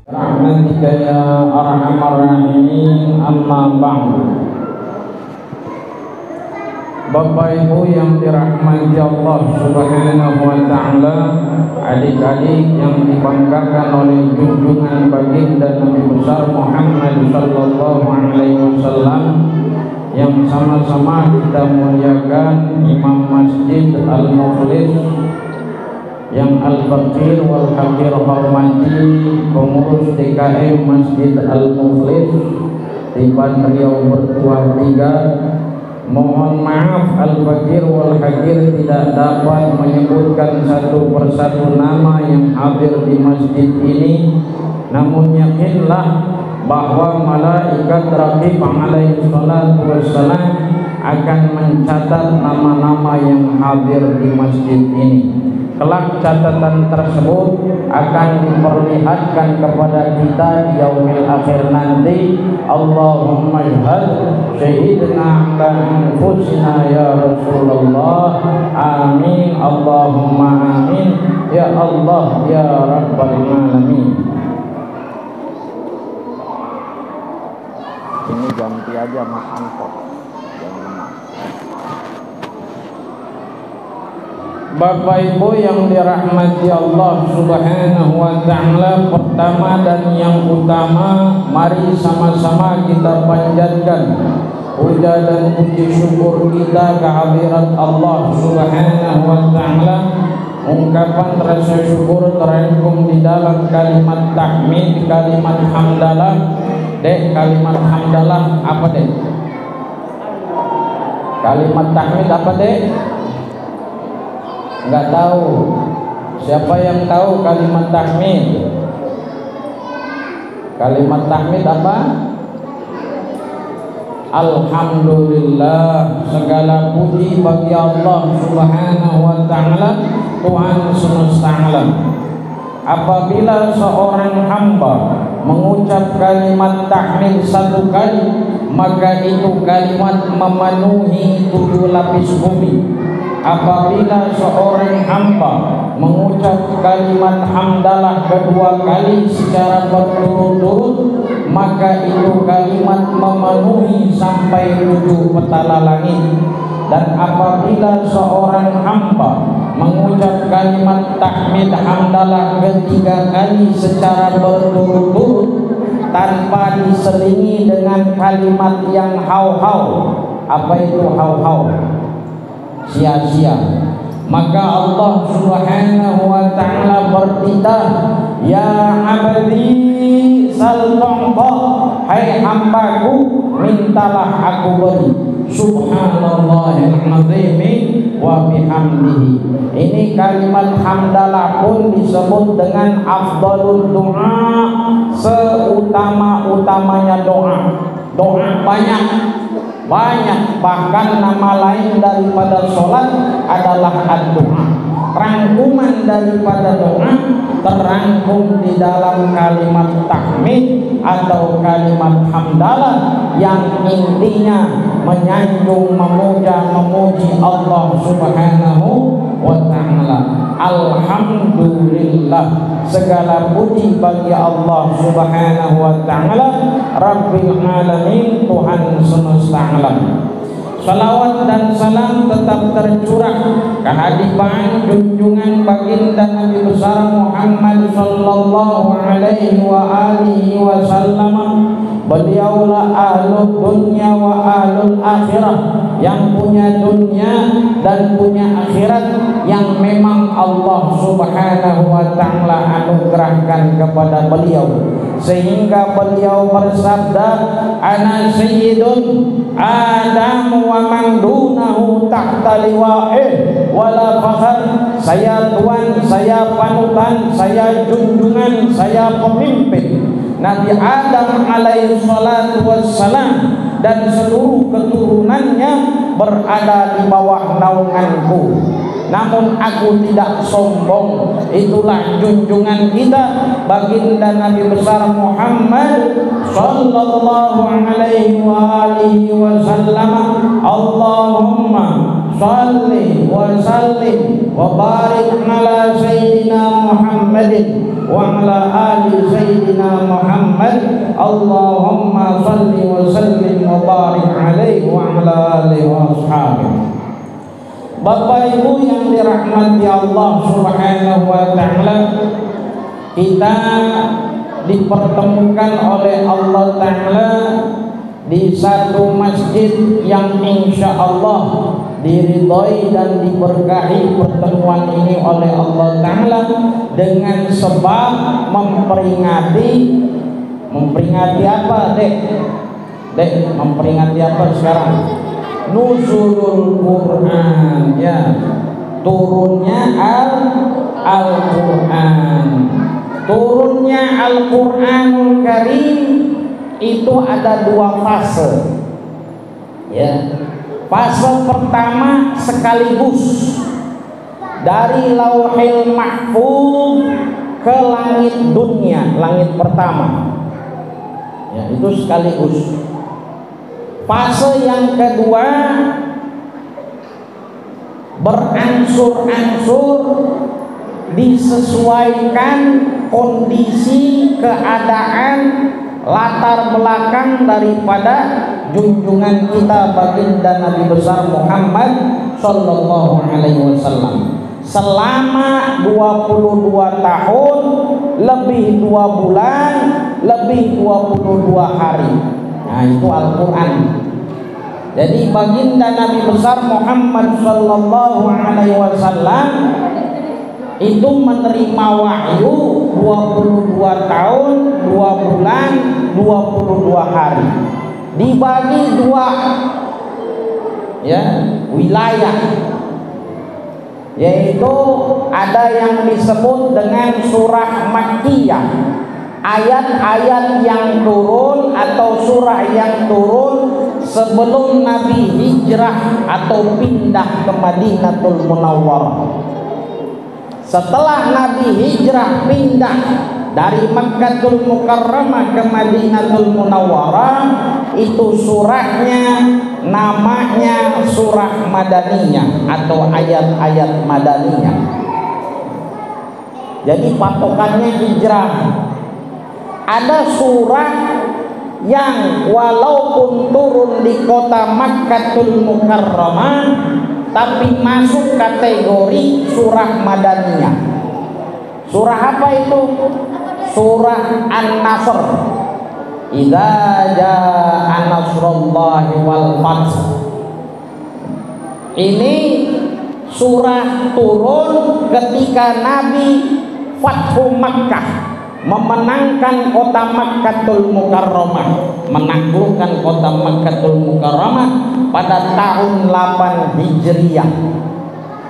Rahmatika ya arhamar rahimin, amma ba'du. Bapak Ibu yang dirahmati Allah Subhanahu wa taala, adik-adik yang dibanggakan oleh junjungan baginda Nabi besar Muhammad sallallahu alaihi wasallam, yang sama-sama kita muliakan Imam Masjid Al-Mukhlis yang Al-Fakir wal Hakir hormati, pengurus DKM Masjid Al-Mukhlis di Riau Bertuah 3. Mohon maaf Al-Fakir wal Hakir tidak dapat menyebutkan satu persatu nama yang hadir di masjid ini, namun yakinlah bahwa malaikat Raqib alaihi salatu wassalam akan mencatat nama-nama yang hadir di masjid ini. Kelak catatan tersebut akan diperlihatkan kepada kita di yaumil akhir nanti. Allahumma syahad syahidna ala anfusina ya Rasulullah. Amin Allahumma amin ya Allah ya Rabbal alamin. Ini ganti aja Mas Anto. Bapak Ibu yang dirahmati Allah Subhanahu wa taala, pertama dan yang utama, mari sama-sama kita panjatkan puja dan puji syukur kita kehadirat Allah Subhanahu wa taala. Ungkapan rasa syukur terangkum di dalam kalimat tahmid, kalimat hamdalah. Dek, kalimat hamdalah apa dek? Kalimat tahmid apa dek? Enggak tahu. Siapa yang tahu kalimat tahmid? Kalimat tahmid apa? Alhamdulillah, segala puji bagi Allah Subhanahu wa taala, Tuhan semesta alam. Apabila seorang hamba mengucap kalimat tahmid satu kali, maka itu kalimat memenuhi 7 lapis bumi. Apabila seorang hamba mengucap kalimat hamdalah kedua kali secara berturut-turut, maka itu kalimat memenuhi sampai 7 petala langit. Dan apabila seorang hamba mengucap kalimat tahmid hamdalah ketiga kali secara berturut-turut tanpa diselingi dengan kalimat yang hau-hau. Apa itu hau-hau? Sia-sia. Maka Allah Subhanahu wa taala bertitah, ya abdi saltongko, hai hambaku mintalah aku beri. Subhanallahil azim wa bihamdihi. Ini kalimat hamdalah pun disebut dengan afdalul doa, seutama-utamanya doa. Doa banyak, bahkan nama lain daripada sholat adalah ad-doa. Rangkuman daripada doa terangkum di dalam kalimat tahmid atau kalimat hamdalah yang intinya menyanjung, memuja, memuji Allah Subhanahu wa taala. Alhamdulillah, segala puji bagi Allah Subhanahu wa taala, Rabbil alamin, Tuhan semesta alam. Salawat dan salam tetap tercurah kehadiran junjungan baginda Nabi besar Muhammad sallallahu alaihi wa alihi wasallam. Beliaulah ahlul dunya wa ahlul akhirah, yang punya dunia dan punya akhirat, yang memang Allah Subhanahu wa taala anugerahkan kepada beliau, sehingga beliau bersabda, ana sayyidun Adam wa man dunahu tahta liwa'ih wala fakhar. Saya tuan, saya panutan, saya junjungan, saya pemimpin. Nabi Adam alaihi salatu wassalam dan seluruh keturunannya berada di bawah naunganku. Namun aku tidak sombong. Itulah junjungan kita baginda Nabi besar Muhammad sallallahu alaihi wa alihi wasallam. Allahumma shalli wa sallim wa barik ala sayyidina Muhammad Muhammadin wa ala ali sayyidina Muhammad. Allahumma salli wa sallim wa barik alaihi wa ala alihi wa ashabihi. Bapak Ibu yang dirahmati Allah Subhanahu wa taala, kita dipertemukan oleh Allah taala di satu masjid yang insya Allah diridhoi dan diberkahi pertemuan ini oleh Allah taala dengan sebab memperingati apa, Dek? Memperingati apa sekarang? Nuzulul Quran, ya, turunnya Al-Quran. Turunnya Al-Quranul Karim itu ada dua fase, ya. Fase pertama sekaligus dari Lauhil Mahfuz ke langit dunia, langit pertama, ya, itu sekaligus. Fase yang kedua berangsur-angsur, disesuaikan kondisi keadaan latar belakang daripada junjungan kita baginda Nabi besar Muhammad sallallahu alaihi wasallam. Selama 22 tahun lebih 2 bulan lebih 22 hari. Nah, itu Al-Quran. Jadi baginda Nabi besar Muhammad sallallahu alaihi wasallam itu menerima wahyu 22 tahun 2 bulan 22 hari, dibagi 2, ya, wilayah, yaitu ada yang disebut dengan surah Makkiyah, ayat-ayat yang turun atau surah yang turun sebelum Nabi hijrah atau pindah ke Madinatul Munawwarah. Setelah Nabi hijrah pindah dari Makkatul Mukarramah ke Madinatul Munawwarah, itu surahnya namanya surah Madaniyah atau ayat-ayat Madaniyah. Jadi patokannya hijrah. Ada surah yang walaupun turun di kota Makkatul Mukarramah tapi masuk kategori surah Madaniyah. Surah apa itu? Surah An-Nasr. Idza jaa nasrullahi wal fath. Ini surah turun ketika Nabi Fathu Makkah, memenangkan kota Makkatul Mukarramah, menaklukkan kota Makkatul Mukarramah pada tahun 8 Hijriyah.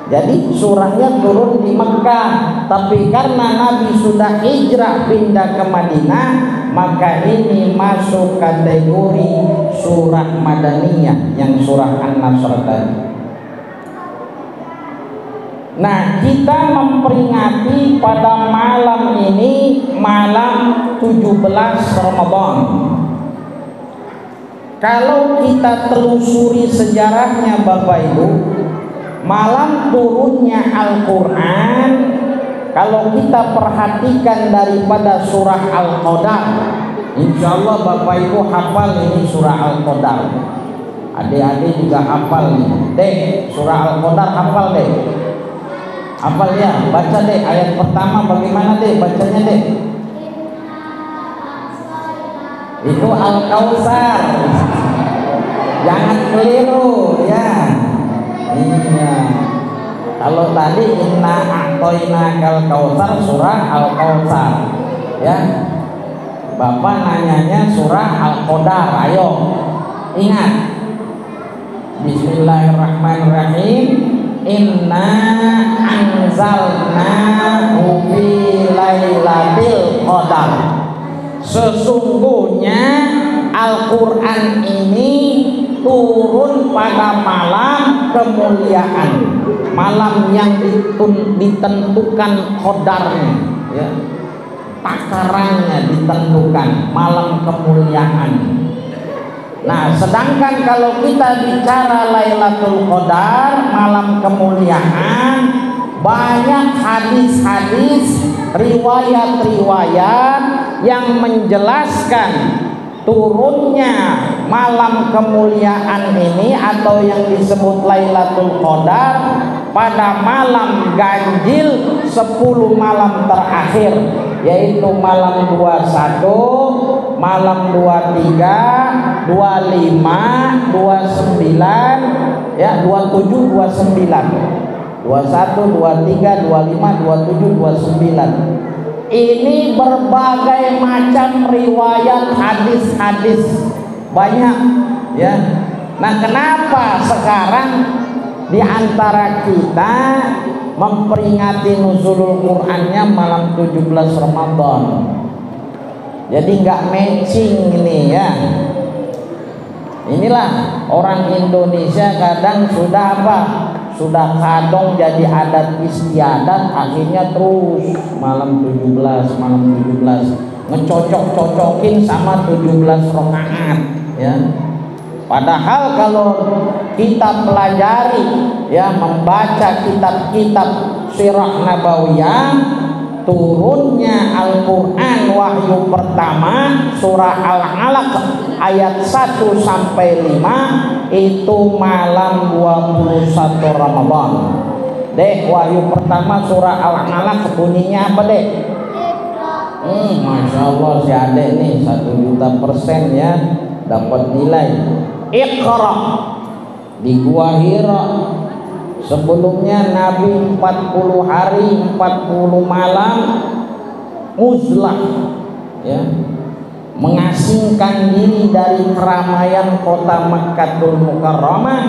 Jadi surahnya turun di Mekah, tapi karena Nabi sudah hijrah pindah ke Madinah, maka ini masuk kategori surah Madaniyah yang surah An-Nasr tadi. Nah, kita memperingati pada malam ini, malam 17 Ramadan. Kalau kita telusuri sejarahnya Bapak Ibu, malam turunnya Al-Quran, kalau kita perhatikan daripada surah Al-Qadar, insya Allah Bapak Ibu hafal ini surah Al-Qadar. Adik-adik juga hafal nih. Dek, surah Al-Qadar hafal deh. Hafal ya, baca deh ayat pertama bagaimana deh bacanya deh. Itu Al-Kautsar. Jangan keliru ya. Iya. Kalau tadi inna a'toinakal kautsar surah Al-Kautsar. Ya. Bapak nanyanya surah Al-Qadar. Ayo. Ingat. Bismillahirrahmanirrahim. Inna anzalnahu fi lailatul qadar. Sesungguhnya Al-Quran ini turun pada malam kemuliaan, malam yang ditentukan qadarnya, ya, takarannya ditentukan, malam kemuliaan. Nah, sedangkan kalau kita bicara Lailatul Qadar, malam kemuliaan, banyak hadis-hadis, riwayat-riwayat yang menjelaskan turunnya malam kemuliaan ini atau yang disebut Lailatul Qadar pada malam ganjil 10 malam terakhir, yaitu malam 21, malam 23, 25, 29, ya 27, 29, 21, 23, 25, 27, 29. Ini berbagai macam riwayat hadis-hadis, banyak ya. Nah, kenapa sekarang di antara kita memperingati nuzulul Qur'annya malam 17 Ramadan? Jadi nggak matching ini ya. Inilah orang Indonesia kadang sudah apa? Sudah kadang jadi adat istiadat, akhirnya terus malam 17 ngecocok-cocokin sama 17 rakaat ya. Padahal kalau kita pelajari ya, membaca kitab-kitab sirah nabawiyah, turunnya Al-Quran wahyu pertama surah Al-Alaq ayat 1 sampai 5 itu malam 21 Ramadan. Dek, wahyu pertama surah Al-Alaq bunyinya apa, Dek? Masya Allah, si adek nih 1.000.000% ya dapat nilai. Iqra di Gua Hira. Sebelumnya Nabi 40 hari 40 malam uzlah ya, mengasingkan diri dari keramaian kota Makkatul Mukarramah,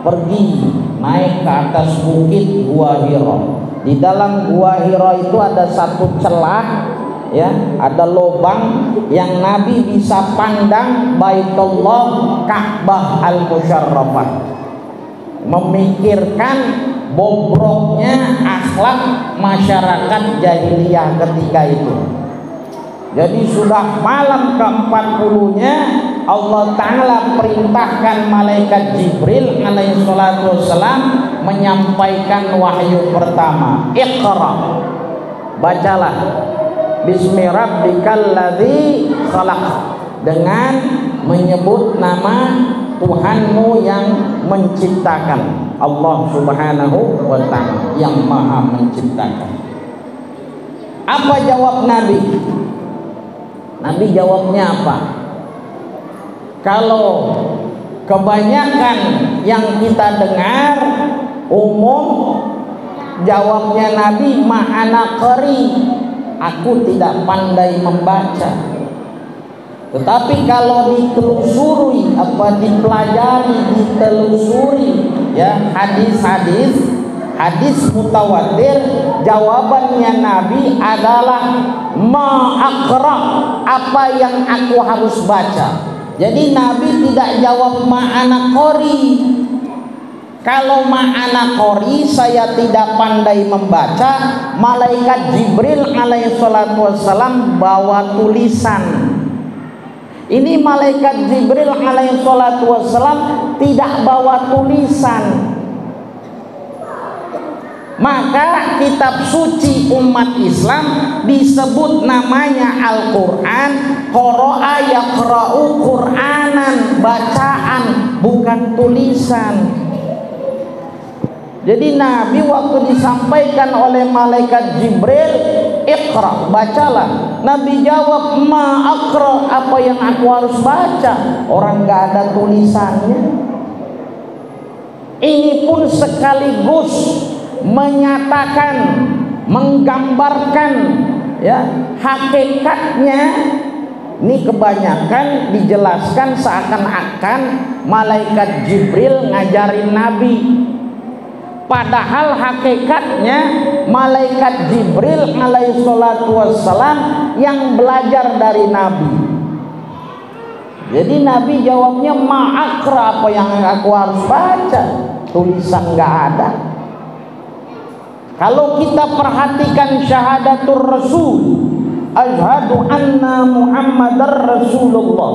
pergi naik ke atas bukit Gua Hira. Di dalam Gua Hira itu ada satu celah ya, ada lubang yang Nabi bisa pandang Baitullah Ka'bah Al-Musyarrafah, memikirkan bobroknya akhlak masyarakat jahiliyah ketika itu. Jadi sudah malam ke-40-nya Allah Ta'ala perintahkan malaikat Jibril alaihi salatu wassalam menyampaikan wahyu pertama. Iqra, bacalah bismi rabbikal ladzi khalaq, dengan menyebut nama Tuhanmu yang menciptakan. Allah Subhanahu wa Ta'ala yang maha menciptakan. Apa jawab Nabi? Nabi jawabnya apa? Kalau kebanyakan yang kita dengar umum jawabnya Nabi, ma'ana qari, aku tidak pandai membaca. Tetapi kalau ditelusuri, dipelajari, ditelusuri ya hadis-hadis, hadis mutawatir, jawabannya Nabi adalah ma'aqra, apa yang aku harus baca. Jadi Nabi tidak jawab ma'ana qori. Kalau ma'ana qori, saya tidak pandai membaca, malaikat Jibril alaihi salatu wassalam bawa tulisan. Ini malaikat Jibril alaihi salatu wassalam tidak bawa tulisan. Maka kitab suci umat Islam disebut namanya Al-Quran. Qara'a yaqra'u Qur'anan, bacaan bukan tulisan. Jadi Nabi waktu disampaikan oleh malaikat Jibril, Iqra, bacalah, Nabi jawab ma aqra, apa yang aku harus baca? Orang gak ada tulisannya. Ini pun sekaligus menyatakan, menggambarkan ya hakikatnya. Ini kebanyakan dijelaskan seakan-akan malaikat Jibril ngajarin Nabi. Padahal hakikatnya malaikat Jibril alaihi salatu wassalam yang belajar dari Nabi. Jadi Nabi jawabnya ma'akra, apa yang aku harus baca? Tulisan nggak ada. Kalau kita perhatikan syahadatul Rasul, asyhadu anna Muhammadar Rasulullah.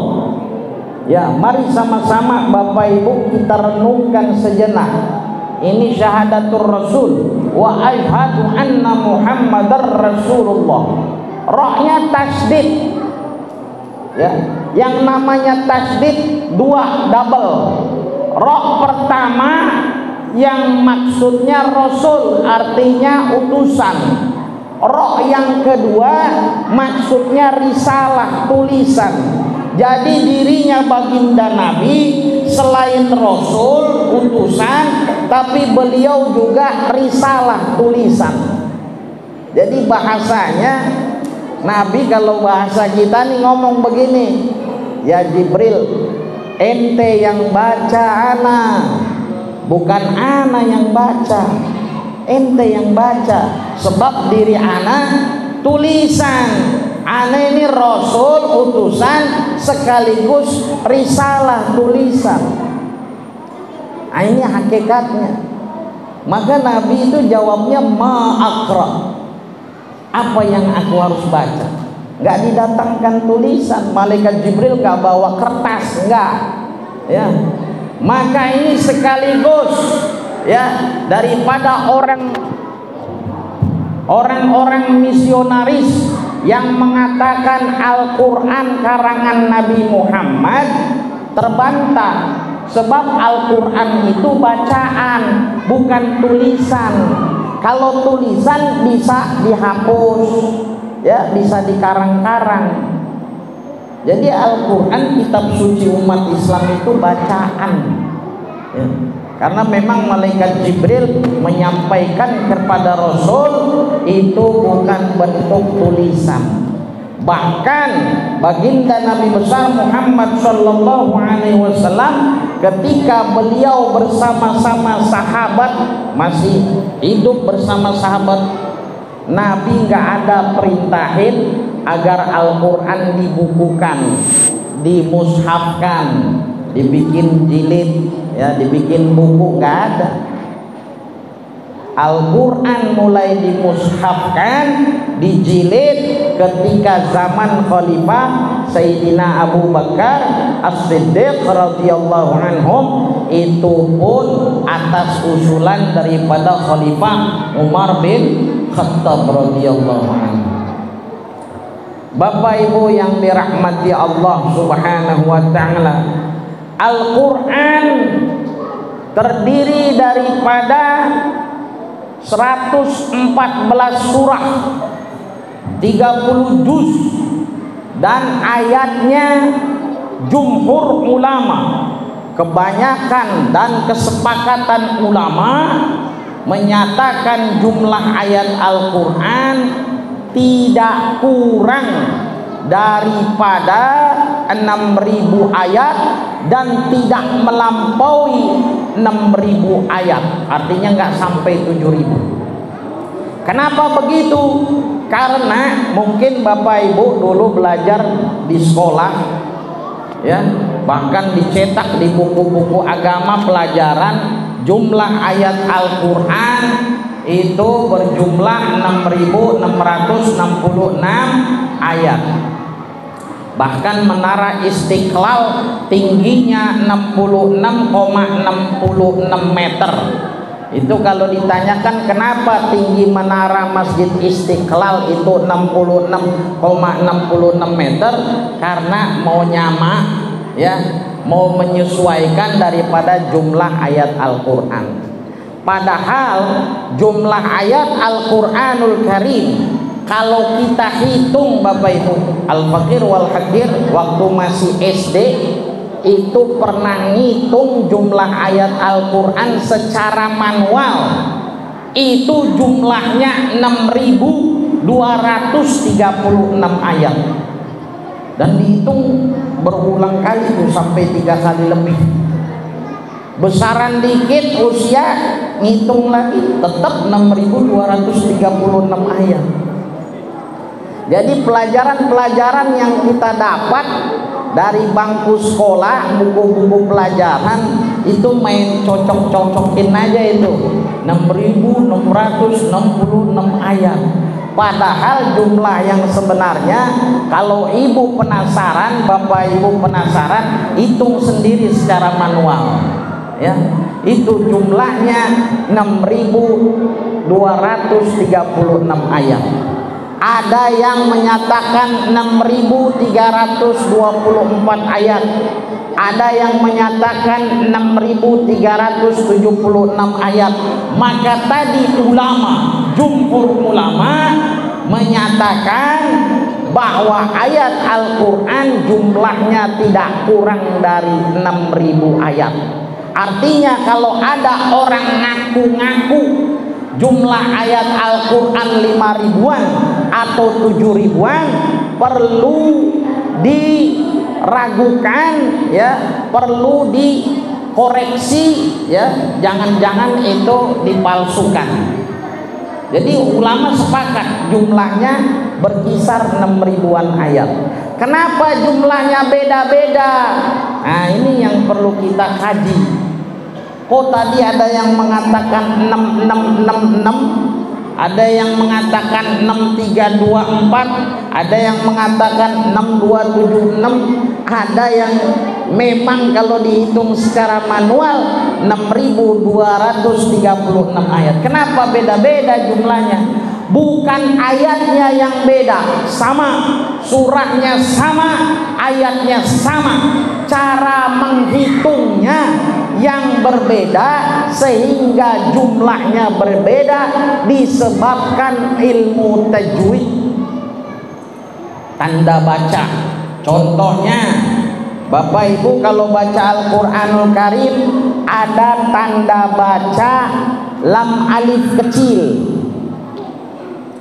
Ya, mari sama-sama Bapak Ibu kita renungkan sejenak. ini syahadatul rasul wa asyhadu anna muhammadar rasulullah. Rohnya tasdid, ya, yang namanya tasdid dua, double. Roh pertama yang maksudnya rasul, artinya utusan. Roh yang kedua maksudnya risalah, tulisan. Jadi dirinya baginda Nabi selain rasul, utusan, tapi beliau juga risalah, tulisan. Jadi bahasanya Nabi, kalau bahasa kita nih ngomong begini, ya Jibril, ente yang baca ana, bukan ana yang baca, ente yang baca. Sebab diri ana tulisan, ana ini rasul, utusan, sekaligus risalah, tulisan. Nah, ini hakikatnya. Maka Nabi itu jawabnya ma'akra, apa yang aku harus baca. Nggak didatangkan tulisan, malaikat Jibril nggak bawa kertas, nggak, ya. Maka ini sekaligus, ya, daripada orang-orang misionaris yang mengatakan Al-Quran karangan Nabi Muhammad terbantah. Sebab Al-Quran itu bacaan, bukan tulisan. Kalau tulisan bisa dihapus, ya, bisa dikarang-karang. Jadi Al-Quran, kitab suci umat Islam, itu bacaan, ya. Karena memang malaikat Jibril menyampaikan kepada Rasul itu bukan bentuk tulisan. Bahkan baginda Nabi besar Muhammad Sallallahu Alaihi Wasallam ketika beliau bersama-sama sahabat, masih hidup bersama sahabat, Nabi nggak ada perintahin agar Al-Quran dibukukan, dimushafkan, dibikin jilid, ya, dibikin buku, nggak ada. Al-Quran mulai dimushafkan, dijilid ketika zaman Khalifah Sayyidina Abu Bakar As-Siddiq radhiyallahu anhum, itu pun atas usulan daripada Khalifah Umar bin Khattab radhiyallahu anhu. Bapak Ibu yang dirahmati Allah Subhanahu wa taala, Al-Quran terdiri daripada 114 surah, 30 juz, dan ayatnya jumhur ulama, kebanyakan dan kesepakatan ulama menyatakan jumlah ayat Al-Quran tidak kurang daripada 6.000 ayat dan tidak melampaui 6.000 ayat, artinya nggak sampai 7.000. Kenapa begitu? Karena mungkin Bapak Ibu dulu belajar di sekolah, ya, bahkan dicetak di buku-buku agama pelajaran, jumlah ayat Al-Quran itu berjumlah 6.666 ayat. Bahkan menara Istiqlal tingginya 66,66 meter. Itu kalau ditanyakan kenapa tinggi menara Masjid Istiqlal itu 66,66 meter, karena mau nyama, ya, mau menyesuaikan daripada jumlah ayat Al-Quran. Padahal jumlah ayat Al-Quranul Karim, kalau kita hitung Bapak Ibu, Al-Fakir wal Hakir waktu masih SD itu pernah ngitung jumlah ayat Al-Quran secara manual, itu jumlahnya 6.236 ayat, dan dihitung berulang kali itu sampai 3 kali lebih. Besaran dikit usia ngitung lagi tetap 6.236 ayat. Jadi pelajaran-pelajaran yang kita dapat dari bangku sekolah, buku-buku pelajaran itu main cocok-cocokin aja itu 6.666 ayat. Padahal jumlah yang sebenarnya kalau ibu penasaran, bapak ibu penasaran, hitung sendiri secara manual, ya. itu jumlahnya 6.236 ayat. Ada yang menyatakan 6.324 ayat. Ada yang menyatakan 6.376 ayat. Maka tadi jumhur ulama menyatakan bahwa ayat Al-Quran jumlahnya tidak kurang dari 6.000 ayat. Artinya kalau ada orang ngaku-ngaku jumlah ayat Al-Quran 5 ribuan atau 7 ribuan, perlu diragukan ya, perlu dikoreksi ya, jangan-jangan itu dipalsukan. Jadi ulama sepakat jumlahnya berkisar 6 ribuan ayat. Kenapa jumlahnya beda-beda? Nah, ini yang perlu kita kaji. Kok tadi ada yang mengatakan 6666, ada yang mengatakan 6324, ada yang mengatakan 6276, ada yang memang kalau dihitung secara manual 6.236 ayat. Kenapa beda-beda jumlahnya? Bukan ayatnya yang beda, sama, surahnya sama, ayatnya sama, cara menghitungnya yang berbeda sehingga jumlahnya berbeda disebabkan ilmu tajwid, tanda baca. Contohnya, Bapak Ibu kalau baca Al-Quranul Karim ada tanda baca lam alif kecil.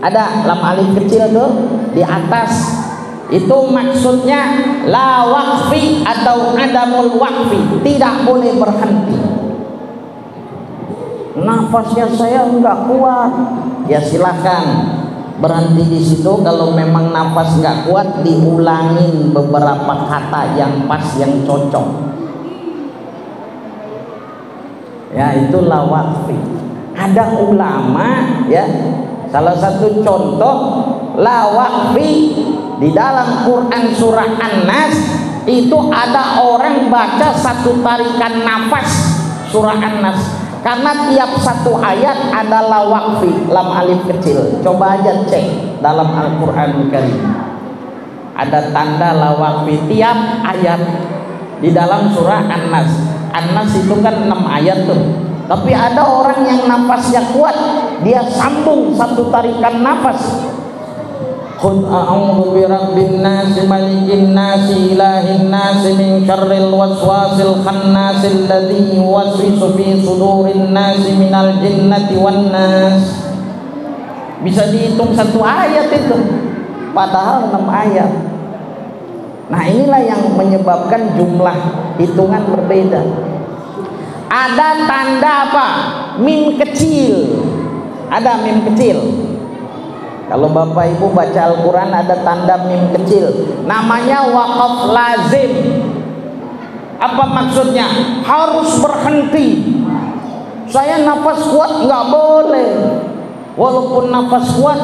Ada lam alif kecil tuh di atas. Itu maksudnya la waqfi atau adamul waqfi, tidak boleh berhenti. Nafasnya saya enggak kuat, ya silahkan berhenti di situ. Kalau memang nafas enggak kuat, diulangin beberapa kata yang pas, yang cocok. Ya, itu la waqfi. Ada ulama ya, salah satu contoh la waqfi di dalam Quran surah An-Nas itu ada orang baca satu tarikan nafas surah An-Nas, karena tiap satu ayat ada la waqfi, lam alif kecil. Coba aja cek dalam Al-Quran Karim, ada tanda la waqfi tiap ayat di dalam surah An-Nas. An-Nas itu kan 6 ayat tuh, tapi ada orang yang nafasnya kuat, dia sambung satu tarikan nafas. Qul a'udzu birabbin nas malikin nas ilahin nas min syarril waswasil khannasil ladzi yuwaswisu fi sudurin nas minal jinnati wan nas. Bisa dihitung satu ayat itu, padahal 6 ayat. Nah, inilah yang menyebabkan jumlah hitungan berbeda. Ada tanda apa? Mim kecil. Ada mim kecil. Kalau Bapak Ibu baca Al-Quran ada tanda mim kecil, namanya waqaf lazim. Apa maksudnya? Harus berhenti. Saya nafas kuat nggak boleh. Walaupun nafas kuat,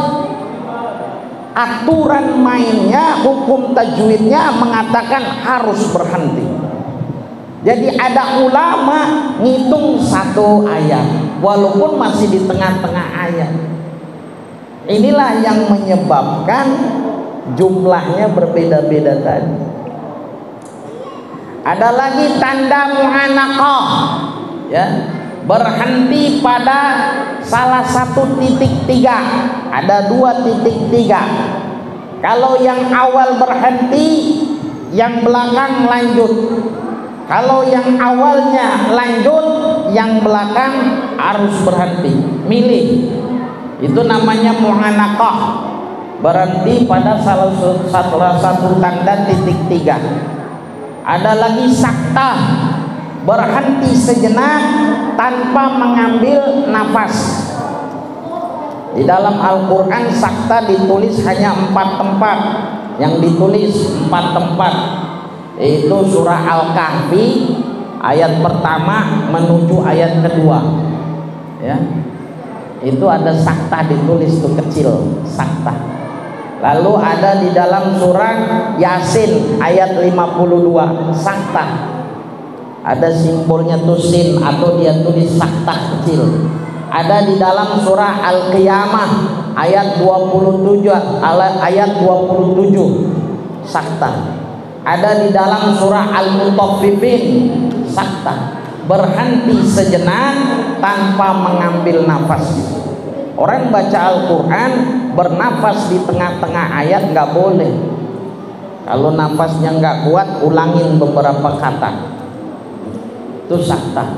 aturan mainnya, hukum tajwidnya mengatakan harus berhenti. Jadi ada ulama ngitung satu ayat walaupun masih di tengah-tengah ayat. Inilah yang menyebabkan jumlahnya berbeda-beda tadi. Ada lagi tanda mu'anaqah ya, berhenti pada salah satu titik 3. Ada 2 titik 3. Kalau yang awal berhenti, yang belakang lanjut. Kalau yang awalnya lanjut, yang belakang harus berhenti. Milih. Itu namanya mu'anaqah, berhenti pada salah satu tanda titik 3. Ada lagi saktah, berhenti sejenak tanpa mengambil nafas. Di dalam Al-Quran saktah ditulis hanya 4 tempat. Yang ditulis 4 tempat, yaitu surah Al-Kahfi ayat pertama menuju ayat kedua ya. Itu ada saktah ditulis tuh kecil, saktah. Lalu ada di dalam surah Yasin ayat 52, saktah. ada simbolnya tuh sin atau dia tulis saktah kecil. Ada di dalam surah Al-Qiyamah ayat 27 saktah. Ada di dalam surah Al-Mutaffifin saktah, berhenti sejenak tanpa mengambil nafas. Orang baca Al-Quran bernafas di tengah-tengah ayat nggak boleh. Kalau nafasnya nggak kuat, ulangin beberapa kata, itu saktah.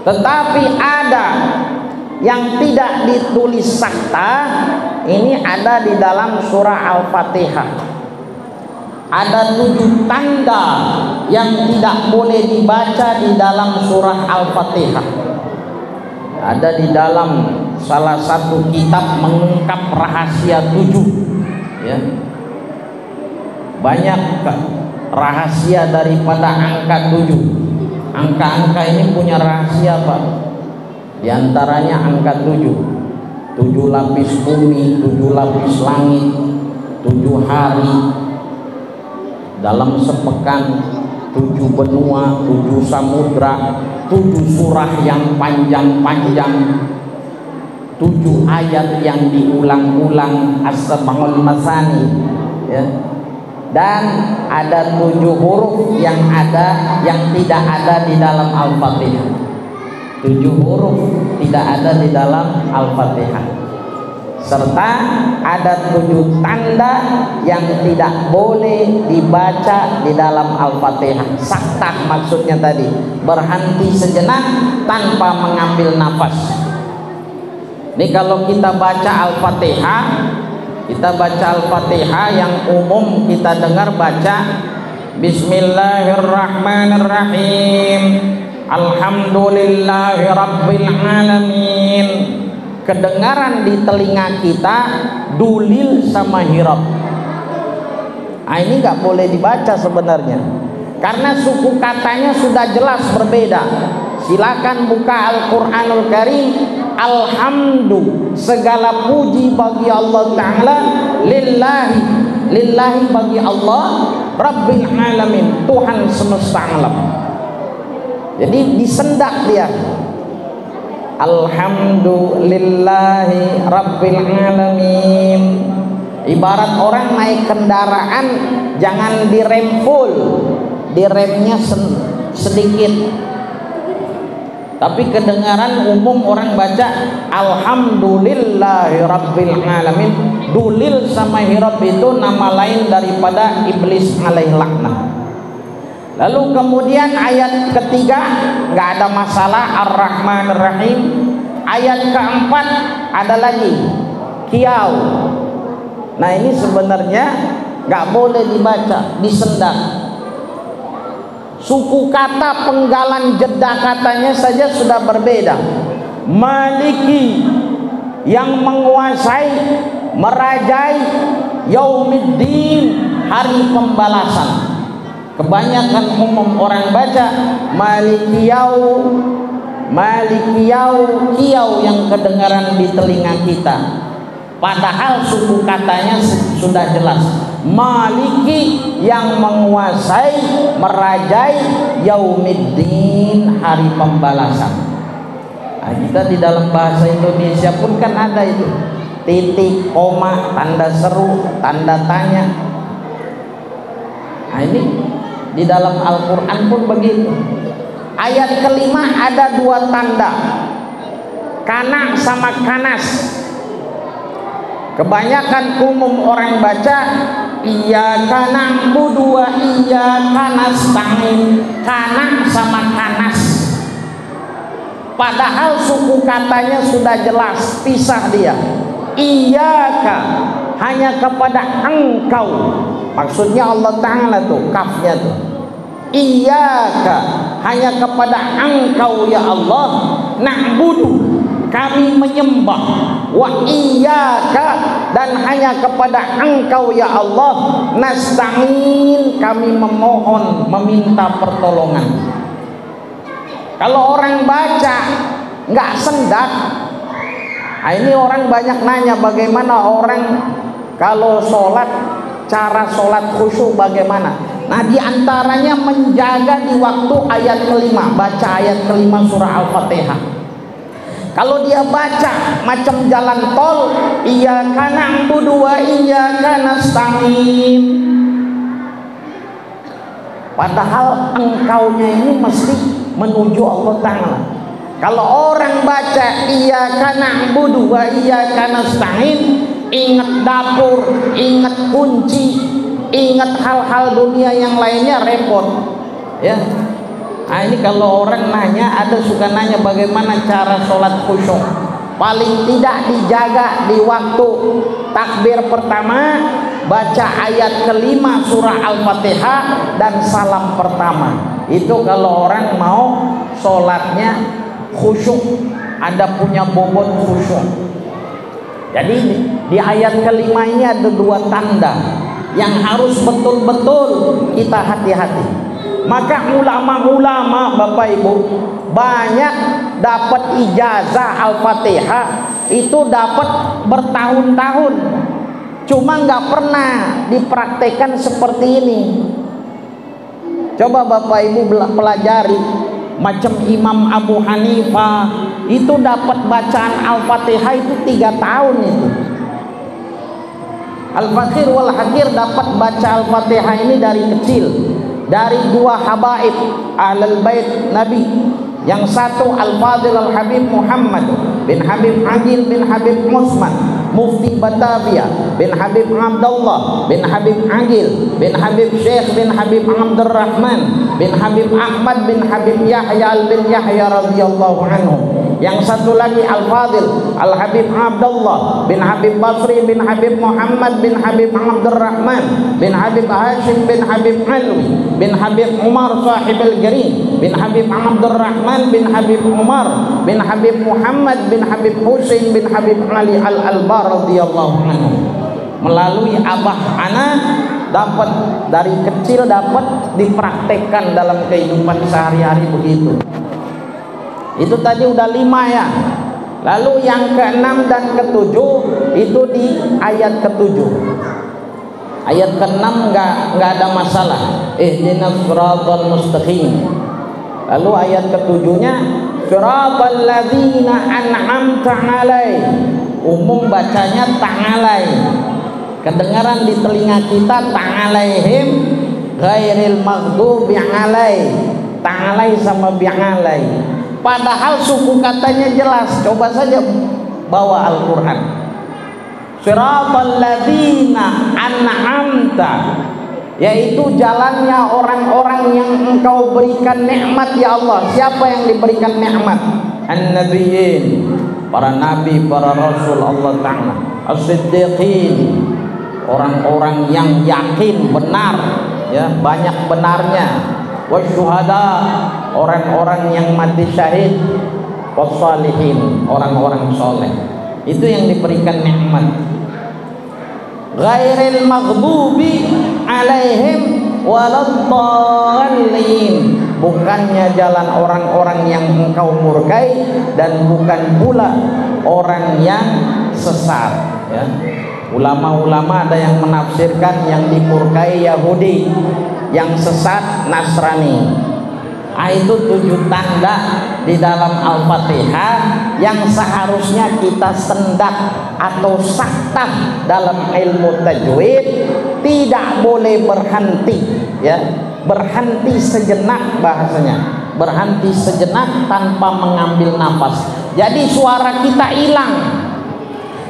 Tetapi ada yang tidak ditulis saktah, ini ada di dalam surah Al-Fatihah. Ada 7 tanda yang tidak boleh dibaca di dalam surah Al-Fatihah. Ada di dalam salah satu kitab mengungkap rahasia 7, ya. Banyak rahasia daripada angka 7. Angka-angka ini punya rahasia, Pak. Di antaranya angka 7. 7 lapis bumi, 7 lapis langit, 7 hari dalam sepekan, 7 benua, 7 samudra, 7 surah yang panjang-panjang, 7 ayat yang diulang-ulang, as-sab'ul masani, ya. Dan ada 7 huruf yang tidak ada di dalam Al-Fatihah. 7 huruf tidak ada di dalam Al-Fatihah. Serta ada 7 tanda yang tidak boleh dibaca di dalam Al-Fatihah. Saktah maksudnya tadi, berhenti sejenak tanpa mengambil nafas. Ini kalau kita baca Al-Fatihah, yang umum kita dengar baca Bismillahirrahmanirrahim, Alhamdulillahi Rabbil Alamin. Kedengaran di telinga kita dulil sama hirab. Nah, ini nggak boleh dibaca sebenarnya, karena suku katanya sudah jelas berbeda. Silakan buka Al-Quranul Karim. Alhamdu, segala puji bagi Allah Ta'ala, lillahi bagi Allah, Rabbil Alamin, Tuhan semesta alam. Jadi disendak dia, Alhamdulillahi Rabbil Alamin. Ibarat orang naik kendaraan, jangan direm full, diremnya sedikit. Tapi kedengaran umum orang baca Alhamdulillahi Rabbil Alamin. Dulil sama hirab itu nama lain daripada iblis alaihi laknah. Lalu kemudian ayat ketiga nggak ada masalah, Ar-Rahmanir-Rahim. Ayat keempat ada lagi Kiau. Nah, ini sebenarnya nggak boleh dibaca, disendak. Suku kata penggalan jeda katanya saja sudah berbeda. Maliki, yang menguasai, merajai, yaumiddin, hari pembalasan. Kebanyakan umum orang baca Malikiyau, Kiau yang kedengaran di telinga kita. Padahal suku katanya sudah jelas. Maliki, yang menguasai, merajai, yaumiddin, hari pembalasan. Nah, kita di dalam bahasa Indonesia pun kan ada itu, titik, koma, tanda seru, tanda tanya. Nah, ini di dalam Al-Quran pun begitu. Ayat kelima ada 2 tanda, kana sama kanas. Kebanyakan umum orang baca iyyaka na'budu wa iyyaka nasta'in, kana sama kanas. Padahal suku katanya sudah jelas, pisah dia. Iyyaka, hanya kepada engkau. Maksudnya Allah Ta'ala tuh, kafnya tuh. Iyyaka, hanya kepada engkau ya Allah. Na'budu, kami menyembah. Wa iyyaka, dan hanya kepada engkau ya Allah. Nasta'in, kami memohon, meminta pertolongan. Kalau orang baca nggak sendak, nah ini orang banyak nanya bagaimana orang kalau sholat, cara sholat khusyuk bagaimana. Nah, diantaranya menjaga di waktu ayat kelima, baca ayat kelima surah Al-Fatihah. Kalau dia baca macam jalan tol, iyyaka na'budu wa iyyaka nasta'in, padahal engkaunya ini mesti menuju Allah Ta'ala. Kalau orang baca iyyaka na'budu wa iyyaka nasta'in, ingat dapur, ingat kunci, ingat hal-hal dunia yang lainnya, repot ya. Nah, ini kalau orang nanya, ada suka nanya bagaimana cara sholat khusyuk. Paling tidak dijaga di waktu takbir pertama, baca ayat kelima surah Al-Fatihah dan salam pertama. Itu kalau orang mau sholatnya khusyuk, ada punya bobot khusyuk. Jadi di ayat kelima ini ada dua tanda yang harus betul-betul kita hati-hati. Maka ulama-ulama Bapak Ibu banyak dapat ijazah Al-Fatihah itu dapat bertahun-tahun, cuma nggak pernah dipraktekkan seperti ini. Coba Bapak Ibu pelajari, macam Imam Abu Hanifah itu dapat bacaan Al-Fatihah itu 3 tahun itu. Al-Fakir wal Hakir dapat baca Al-Fatihah ini dari kecil, dari dua habaib ahlul bait Nabi. Yang satu Al-Fadil Al-Habib Muhammad bin Habib Agil bin Habib Musman, Mufti Batavia bin Habib Abdullah bin Habib Agil bin Habib Syekh bin Habib Abdurrahman bin Habib Ahmad bin Habib Yahya bin Yahya radhiyallahu anhu. Yang satu lagi Al-Fadil Al-Habib Abdullah bin Habib Basri bin Habib Muhammad bin Habib Abdurrahman bin Habib Hashim bin Habib Alwi bin Habib Umar sahib al-Garin bin Habib Abdurrahman bin Habib Umar bin Habib Muhammad bin Habib Husain bin Habib Ali Al-Albar radhiyallahu anhu. Melalui abah ana dapat, dari kecil dapat dipraktekkan dalam kehidupan sehari-hari begitu. Itu tadi udah 5 ya. Lalu yang ke-6 dan ke-7 itu di ayat ke-7. Ayat ke-6 enggak ada masalah. Ihdinas siratal mustaqim. Lalu ayat ke-7-nya siratal ladzina an'amta 'alaihim. Umum bacanya ta'alai. Kedengaran di telinga kita ta'alaihim ghairil maghdubi 'alaihim. Ta'alai sama bi'alai. Padahal suku katanya jelas. Coba saja bawa Al-Quran. Siratal ladzina an'amta, yaitu jalannya orang-orang yang engkau berikan nikmat ya Allah. Siapa yang diberikan nikmat? An-nabiyyin, para nabi, para rasul Allah Ta'ala. As-siddiqin, orang-orang yang yakin benar ya, banyak benarnya. Wasyuhada, orang-orang yang mati syahid. Wassalihin, orang-orang soleh. Itu yang diberikan nikmat. Ghairil maghdubi alaihim waladdallin, bukannya jalan orang-orang yang engkau murkai, dan bukan pula orang yang sesat ya. Ulama-ulama ada yang menafsirkan yang dimurkai Yahudi, yang sesat Nasrani. Itu 7 tanda di dalam Al-Fatihah yang seharusnya kita sendak atau saktah dalam ilmu tajwid. Tidak boleh berhenti ya, berhenti sejenak bahasanya, berhenti sejenak tanpa mengambil nafas. Jadi suara kita hilang.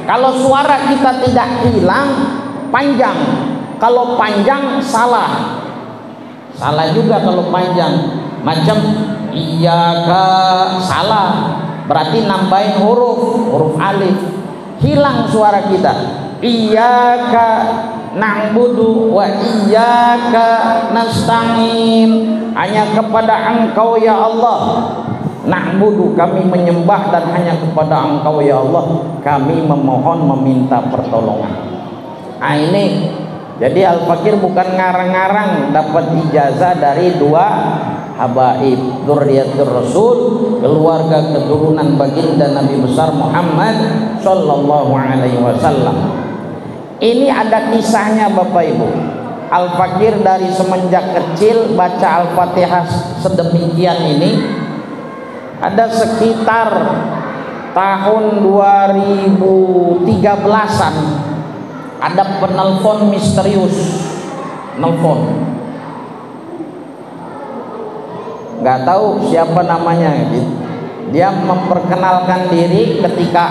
Kalau suara kita tidak hilang, panjang. Kalau panjang salah. Salah juga kalau panjang. Macam iyyaka, salah. Berarti nambahin huruf alif. Hilang suara kita. Iyyaka na'budu wa iyyaka nasta'in. Hanya kepada Engkau ya Allah na'budu, kami menyembah, dan hanya kepada Engkau ya Allah kami memohon, meminta pertolongan. Ini jadi Al-Fakir bukan ngarang-ngarang, dapat ijazah dari 2 habaib dzurriyyatur Rasul, keluarga keturunan baginda Nabi besar Muhammad sallallahu alaihi wasallam. Ini ada kisahnya Bapak Ibu. Al-Fakir dari semenjak kecil baca Al-Fatihah sedemikian ini, ada sekitar tahun 2013-an ada penelpon misterius, nelpon, nggak tahu siapa namanya. Dia memperkenalkan diri. Ketika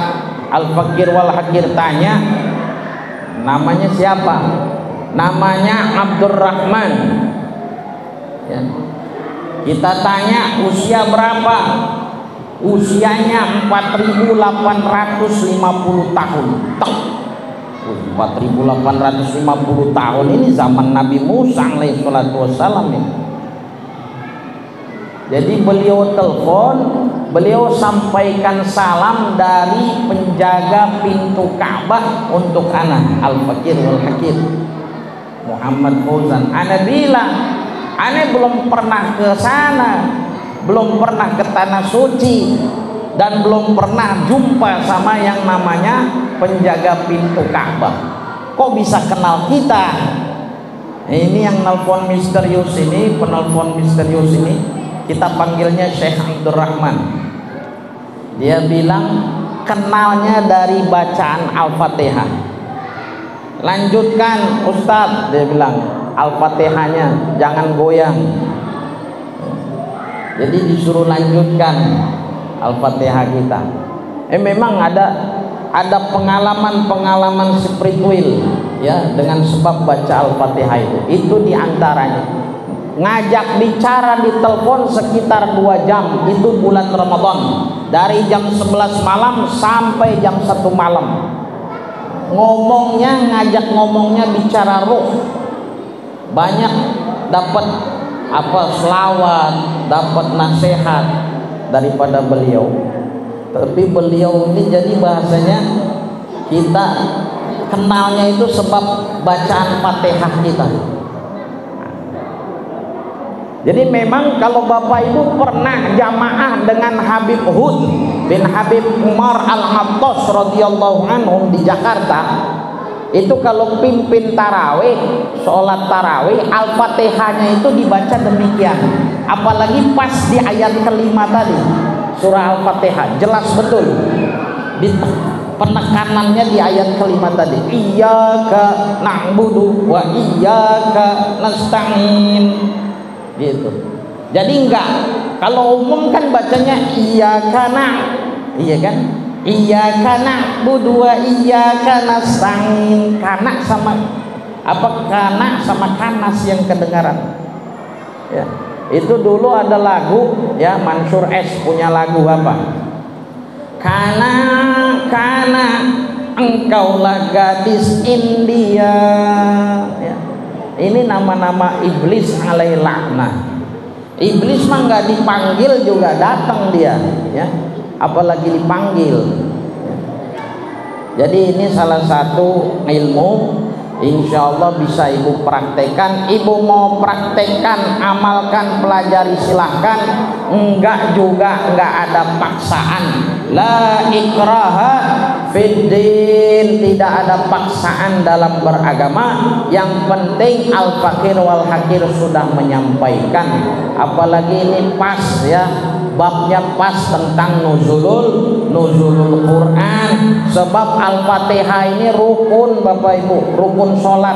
Al-Fakir wal Hakir tanya namanya siapa, namanya Abdurrahman ya. Kita tanya usia berapa, usianya 4.850 tahun. 4.850 tahun ini zaman Nabi Musa alaihi salatu wassalam ya. Jadi beliau telepon, beliau sampaikan salam dari penjaga pintu Ka'bah untuk anak Al-Fakir wal Hakir Muhammad Fauzan. Ana bilang, ana belum pernah ke sana, belum pernah ke tanah suci, dan belum pernah jumpa sama yang namanya penjaga pintu Ka'bah. Kok bisa kenal kita? Ini yang nelpon misterius ini, penelpon misterius ini, kita panggilnya Syekh Abdurrahman. Dia bilang kenalnya dari bacaan Al-Fatihah. Lanjutkan Ustadz, dia bilang, Al-Fatihahnya jangan goyang. Jadi disuruh lanjutkan Al-Fatihah kita. Memang ada pengalaman-pengalaman spiritual ya dengan sebab baca Al-Fatihah itu. Itu diantaranya. Ngajak bicara di telepon sekitar 2 jam, itu bulan Ramadan, dari jam 11 malam sampai jam 1 malam. Ngomongnya, ngajak ngomongnya bicara ruh. Banyak dapat selawat, dapat nasihat daripada beliau. Tapi beliau ini jadi bahasanya kita kenalnya itu sebab bacaan Fatihah kita. Jadi memang kalau Bapak Ibu pernah jamaah dengan Habib Hud bin Habib Umar Al-Hattas radhiyallahu anhum di Jakarta, itu kalau pimpin tarawih, sholat tarawih, Al-Fatihahnya itu dibaca demikian. Apalagi pas di ayat kelima tadi, surah Al-Fatihah, jelas betul di penekanannya di ayat kelima tadi, iyyaka na'budu wa iyyaka nasta'in gitu. Jadi enggak, kalau umum kan bacanya iyyaka iya kan, iyyaka na'budu wa iyyaka nasta'in. Kana sama apa, kana sama kanas yang kedengaran ya. Itu dulu ada lagu ya, Mansur S punya lagu apa, kana engkaulah gadis India ya. Ini nama-nama iblis alaih laknah. Iblis mah nggak dipanggil juga datang dia ya, apalagi dipanggil. Jadi ini salah satu ilmu, insya Allah bisa ibu praktekkan. Ibu mau praktekkan, amalkan, pelajari silahkan. Enggak juga, enggak ada paksaan. La ikraha fiddin, tidak ada paksaan dalam beragama. Yang penting Al-Fakir wal Hakir sudah menyampaikan. Apalagi ini pas ya, babnya pas tentang nuzulul Quran. Sebab Al-Fatihah ini rukun Bapak Ibu, rukun sholat.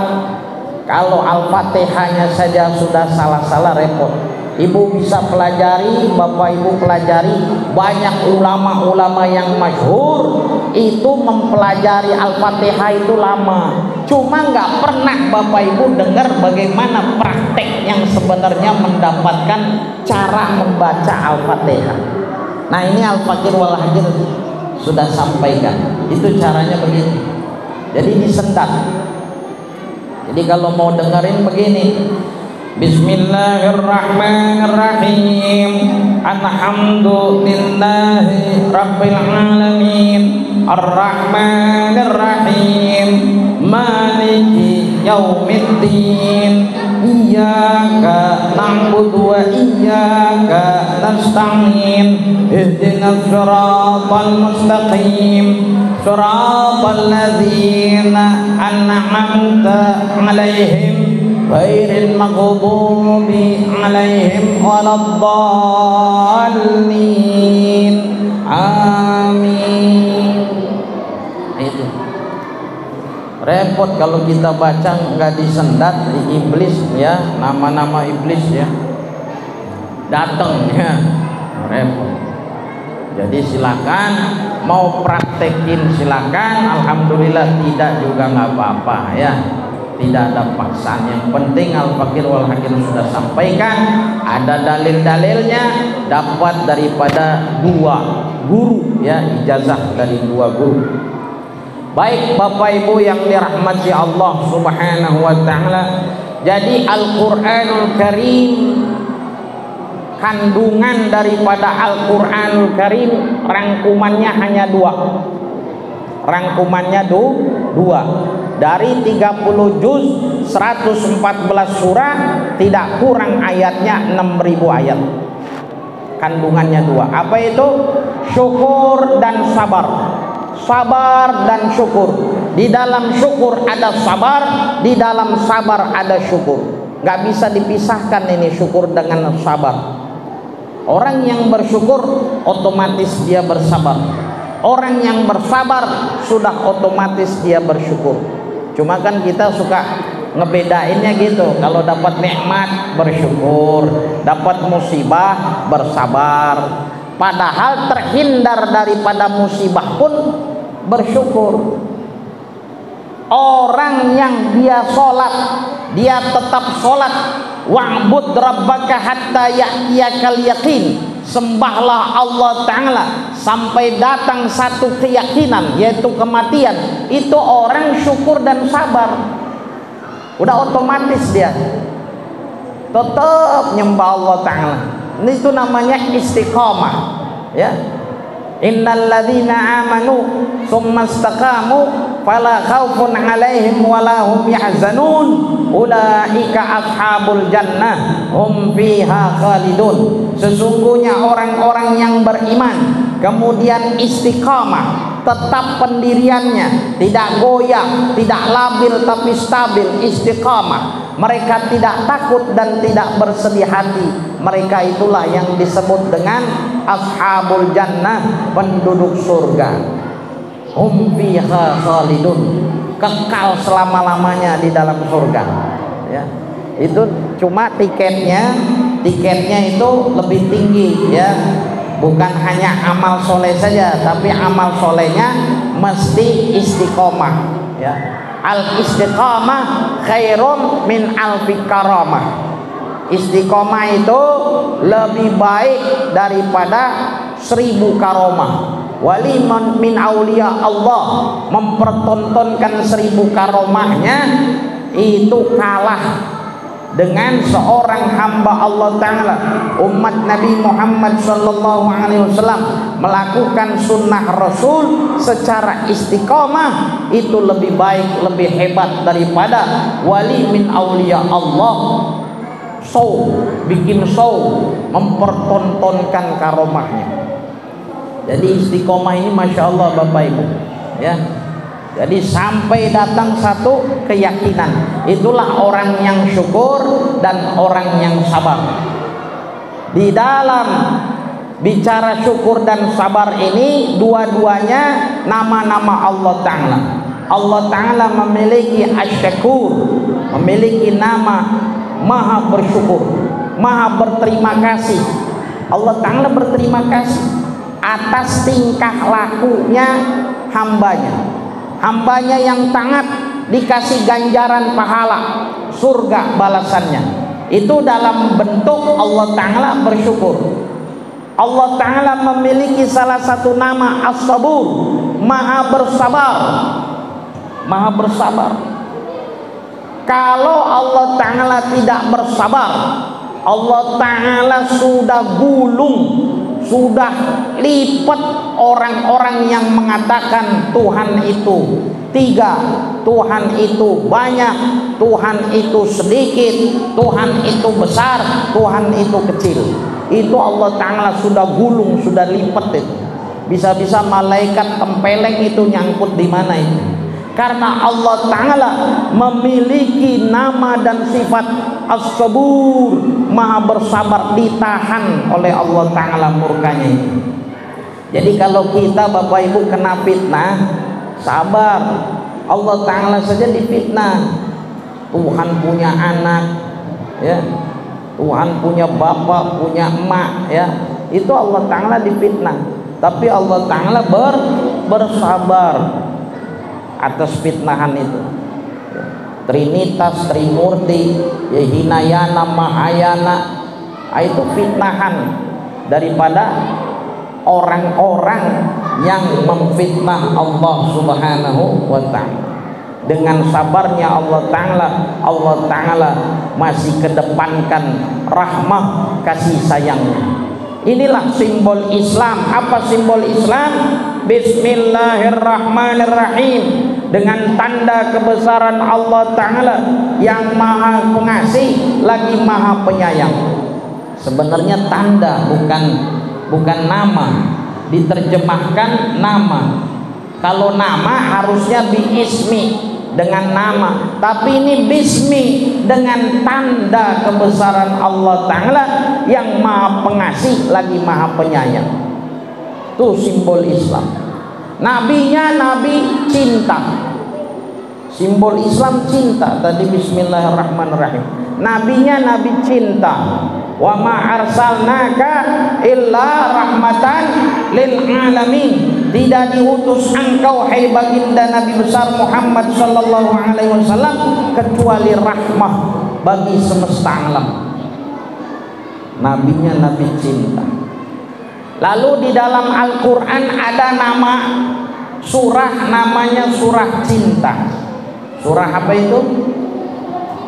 Kalau Al-Fatihahnya saja sudah salah-salah repot. Ibu bisa pelajari, Bapak Ibu pelajari. Banyak ulama-ulama yang masyhur itu mempelajari Al-Fatihah itu lama. Cuma nggak pernah Bapak Ibu dengar bagaimana praktek yang sebenarnya mendapatkan cara membaca Al-Fatihah. Nah ini Al-Fakir wal Hakir sudah sampaikan. Itu caranya begini. Jadi disendat. Jadi kalau mau dengerin begini, Bismillahirrahmanirrahim. Alhamdulillahi rabbil alamin. Ar-Rahmanirrahim. Maliki yaumiddin. Iyyaka na'budu wa iyyaka nasta'in. Ihdinas siratal mustaqim. Siratal ladzina an'amta 'alaihim ghairil maghdubi 'alaihim waladdallin. Amin. Itu repot kalau kita baca nggak disendat iblis ya, nama-nama iblis ya datang ya, repot. Jadi silakan mau praktekin silakan, alhamdulillah, tidak juga nggak apa-apa ya, tidak ada paksaan. Yang penting Al-Fakir wal Hakim sudah sampaikan, ada dalil-dalilnya, dapat daripada dua guru ya, ijazah dari dua guru. Baik Bapak Ibu yang dirahmati Allah Subhanahu wa taala, jadi Al-Qur'anul Karim, kandungan daripada Al-Qur'anul Karim rangkumannya hanya dua. Rangkumannya dua. Dari 30 juz 114 surah, tidak kurang ayatnya 6.000 ayat. Kandungannya dua. Apa itu? Syukur dan sabar. Sabar dan syukur. Di dalam syukur ada sabar, di dalam sabar ada syukur. Gak bisa dipisahkan ini syukur dengan sabar. Orang yang bersyukur otomatis dia bersabar. Orang yang bersabar sudah otomatis dia bersyukur. Cuma kan kita suka ngebedainnya gitu. Kalau dapat nikmat bersyukur, dapat musibah bersabar. Padahal terhindar daripada musibah pun bersyukur. Orang yang dia sholat, dia tetap sholat. Wa'bud rabbaka hatta ya'tiyakal yaqin. Sembahlah Allah Ta'ala sampai datang satu keyakinan, yaitu kematian. Itu orang syukur dan sabar. Udah otomatis dia tetap nyembah Allah Ta'ala. Itu namanya istiqamah ya. Innal ladzina amanu tsumma istaqamu fala khaufun 'alaihim wala hum yahzanun ulaika ashabul jannah hum fiha khalidun. Sesungguhnya orang-orang yang beriman kemudian istiqamah, tetap pendiriannya, tidak goyah, tidak labil tapi stabil, istiqamah. Mereka tidak takut dan tidak bersedih hati. Mereka itulah yang disebut dengan ashabul jannah, penduduk surga. Hum fiha khalidun, kekal selama-lamanya di dalam surga ya. Itu cuma tiketnya itu lebih tinggi ya. Bukan hanya amal soleh saja, tapi amal solehnya mesti istiqomah ya. Al istiqomah khairun min alfi karamah. Istiqomah itu lebih baik daripada 1000 karomah. Waliman min aulia Allah, mempertontonkan 1000 karomahnya itu kalah dengan seorang hamba Allah Ta'ala, umat Nabi Muhammad Sallallahu Alaihi Wasallam melakukan sunnah Rasul secara istiqamah. Itu lebih baik, lebih hebat daripada wali min aulia Allah bikin mempertontonkan karomahnya. Jadi istiqomah ini Masya Allah Bapak Ibu ya. Jadi sampai datang satu keyakinan, itulah orang yang syukur dan orang yang sabar. Di dalam bicara syukur dan sabar ini, dua-duanya nama-nama Allah Ta'ala. Allah Ta'ala memiliki Asy-Syakur, memiliki nama Maha bersyukur, Maha berterima kasih. Allah Ta'ala berterima kasih atas tingkah lakunya hambanya. Hambanya yang taat dikasih ganjaran pahala surga balasannya. Itu dalam bentuk Allah Ta'ala bersyukur. Allah Ta'ala memiliki salah satu nama As-Sabur, Maha bersabar. Maha bersabar. Kalau Allah Ta'ala tidak bersabar, Allah Ta'ala sudah gulung, sudah lipat orang-orang yang mengatakan Tuhan itu tiga, Tuhan itu banyak, Tuhan itu sedikit, Tuhan itu besar, Tuhan itu kecil. Itu Allah Ta'ala sudah gulung, sudah lipat itu. Bisa-bisa malaikat tempeleng itu nyangkut di mana itu. Karena Allah Ta'ala memiliki nama dan sifat As-Sabur, maha bersabar, ditahan oleh Allah Ta'ala murkanya. Jadi kalau kita Bapak Ibu kena fitnah, sabar. Allah Ta'ala saja difitnah. Tuhan punya anak, ya, Tuhan punya bapak, punya emak, ya, itu Allah Ta'ala difitnah. Tapi Allah Ta'ala bersabar atas fitnahan itu. Trinitas, Trimurti, ya, Hinayana, Mahayana, itu fitnahan daripada orang-orang yang memfitnah Allah Subhanahu wa Ta'ala. Dengan sabarnya Allah Ta'ala masih kedepankan rahmah kasih sayangnya. Inilah simbol Islam. Apa simbol Islam? Bismillahirrahmanirrahim. Dengan tanda kebesaran Allah Ta'ala yang maha pengasih lagi maha penyayang. Sebenarnya tanda bukan nama. Diterjemahkan nama. Kalau nama harusnya biismi, dengan nama, tapi ini bismi, dengan tanda kebesaran Allah Ta'ala yang maha pengasih lagi maha penyayang. Itu simbol Islam. Nabinya nabi cinta. Simbol Islam cinta. Tadi bismillahirrahmanirrahim. Nabinya nabi cinta. Wa ma arsalnaka illa rahmatan lil alamin. Tidak diutus engkau hai baginda Nabi besar Muhammad sallallahu alaihi wasallam kecuali rahmah bagi semesta alam. Nabinya nabi cinta. Lalu di dalam Al-Qur'an ada nama surah, namanya surah cinta. Surah apa itu?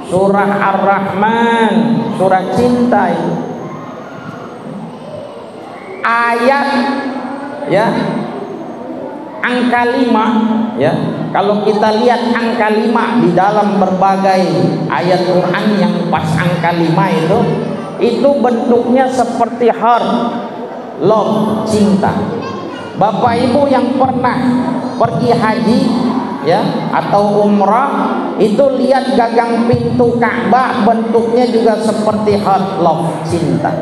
Surah Ar-Rahman, surah cinta itu. Ayat, ya, angka 5, ya. Kalau kita lihat angka 5 di dalam berbagai ayat Quran yang pas angka 5 itu bentuknya seperti heart, love, cinta. Bapak Ibu yang pernah pergi haji, ya, atau umrah, itu lihat gagang pintu Ka'bah bentuknya juga seperti heart, love, cinta.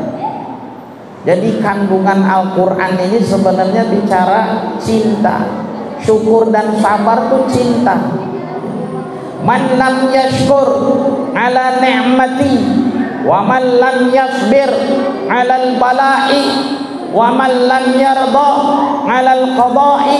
Jadi kandungan Al-Quran ini sebenarnya bicara cinta. Syukur dan sabar itu cinta. Man lam yashkur ala ni'mati wa man lam yasbir ala al-bala'i wa man lam yarda ala al-qada'i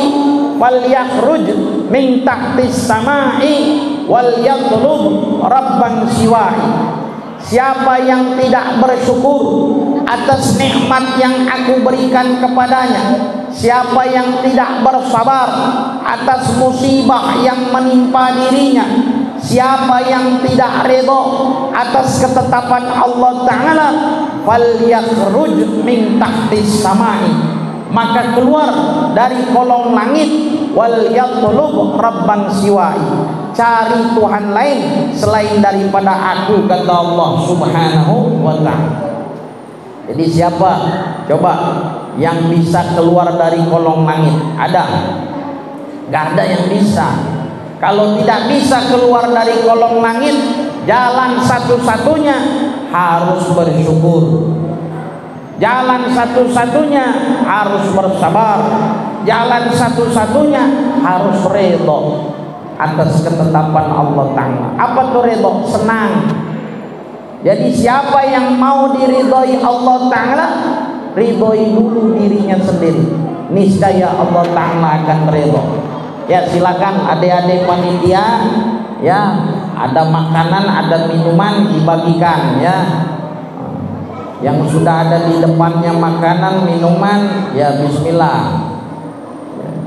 wal yakhruj min tahtis sama'i wal yatlub rabban siwa'i. Siapa yang tidak bersyukur atas nikmat yang aku berikan kepadanya, siapa yang tidak bersabar atas musibah yang menimpa dirinya, siapa yang tidak redha atas ketetapan Allah Ta'ala, falyakhruj min tahtis samai, maka keluar dari kolong langit, wal yatlub rabban siwai, cari Tuhan lain selain daripada aku, kata Allah Subhanahu wa Ta'ala. Jadi siapa coba yang bisa keluar dari kolong langit? Ada? Gak ada yang bisa. Kalau tidak bisa keluar dari kolong langit, jalan satu-satunya harus bersyukur. Jalan satu-satunya harus bersabar. Jalan satu-satunya harus redha atas ketetapan Allah Ta'ala. Apa tuh redha? Senang. Jadi siapa yang mau diridhoi Allah Ta'ala, ridhoi dulu dirinya sendiri, niscaya Allah Ta'ala akan ridho. Ya, silakan adik-adik panitia, ya, ada makanan, ada minuman dibagikan, ya. Yang sudah ada di depannya makanan, minuman, ya bismillah.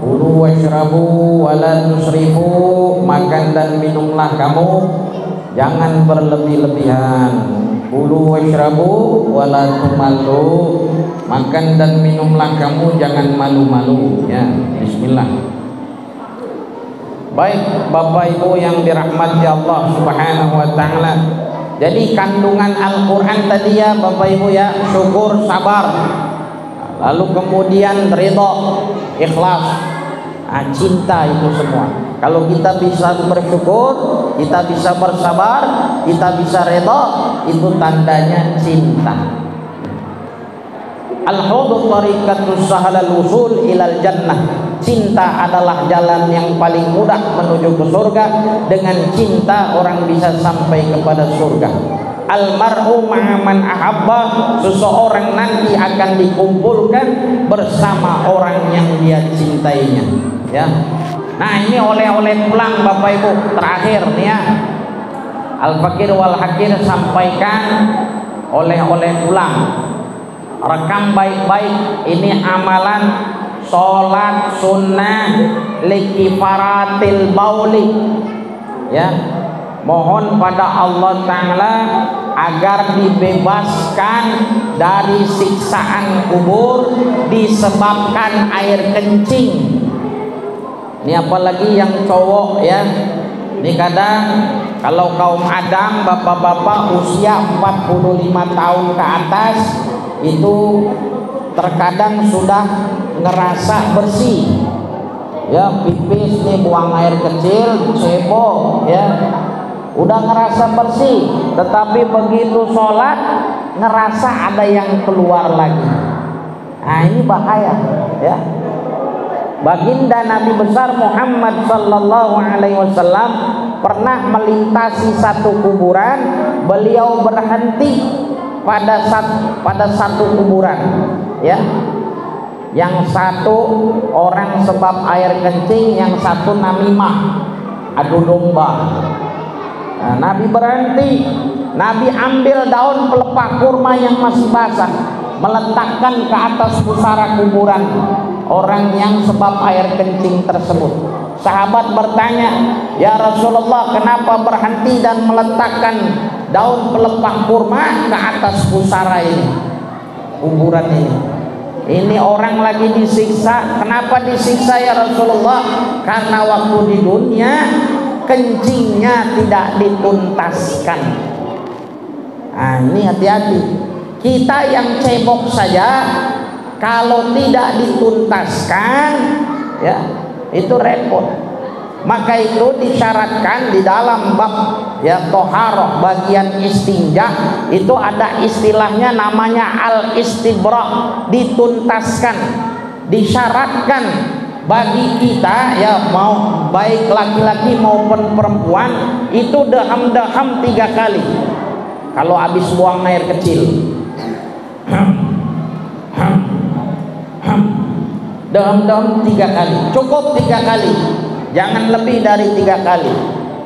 Kulu washrabu wala tusrifu, makan dan minumlah kamu, jangan berlebih-lebihan. Kulu washrabu wala tumallu, makan dan minumlah kamu, jangan malu-malu, ya. Bismillah. Baik Bapak Ibu yang dirahmati Allah Subhanahu wa Ta'ala, jadi kandungan Al-Quran tadi, ya Bapak Ibu, ya, syukur, sabar, lalu kemudian ridho, ikhlas, cinta, itu semua. Kalau kita bisa bersyukur, kita bisa bersabar, kita bisa redha, itu tandanya cinta. Al-hubbu tariqatus sahalal wusul ilal jannah. Cinta adalah jalan yang paling mudah menuju ke surga. Dengan cinta orang bisa sampai kepada surga. Al-mar'u ma'aman ahabba. Seseorang nanti akan dikumpulkan bersama orang yang dia cintainya, ya. Nah, ini oleh-oleh pulang Bapak Ibu. Terakhir nih ya, Al-Fakir wal Hakir sampaikan oleh-oleh pulang. Rekam baik-baik, ini amalan sholat sunnah likifaratil bauli, ya. Mohon pada Allah Ta'ala agar dibebaskan dari siksaan kubur disebabkan air kencing. Ini apalagi yang cowok, ya. Ini kadang kalau kaum Adam, bapak-bapak usia 45 tahun ke atas itu terkadang sudah ngerasa bersih, ya, pipis nih, buang air kecil, cebok, ya, udah ngerasa bersih, tetapi begitu sholat ngerasa ada yang keluar lagi. Nah, ini bahaya, ya. Baginda Nabi besar Muhammad sallallahu alaihi wasallam pernah melintasi satu kuburan. Beliau berhenti pada satu kuburan, ya. Yang satu orang sebab air kencing, yang satu namimah, adu domba. Nah, Nabi berhenti. Nabi ambil daun pelepah kurma yang masih basah, meletakkan ke atas pusara kuburan orang yang sebab air kencing tersebut. Sahabat bertanya, "Ya Rasulullah, kenapa berhenti dan meletakkan daun pelepah kurma ke atas pusara ini, kuburan ini? Ini orang lagi disiksa." "Kenapa disiksa ya Rasulullah?" "Karena waktu di dunia kencingnya tidak dituntaskan." Nah, ini hati-hati. Kita yang cebok saja kalau tidak dituntaskan, ya, itu repot. Maka itu disyaratkan di dalam bab, ya, toharoh bagian istinja itu ada istilahnya namanya al-istibra, dituntaskan. Disyaratkan bagi kita, ya, mau baik laki-laki maupun perempuan, itu daham-daham 3 kali kalau habis buang air kecil. Daham-daham 3 kali, cukup 3 kali, jangan lebih dari 3 kali,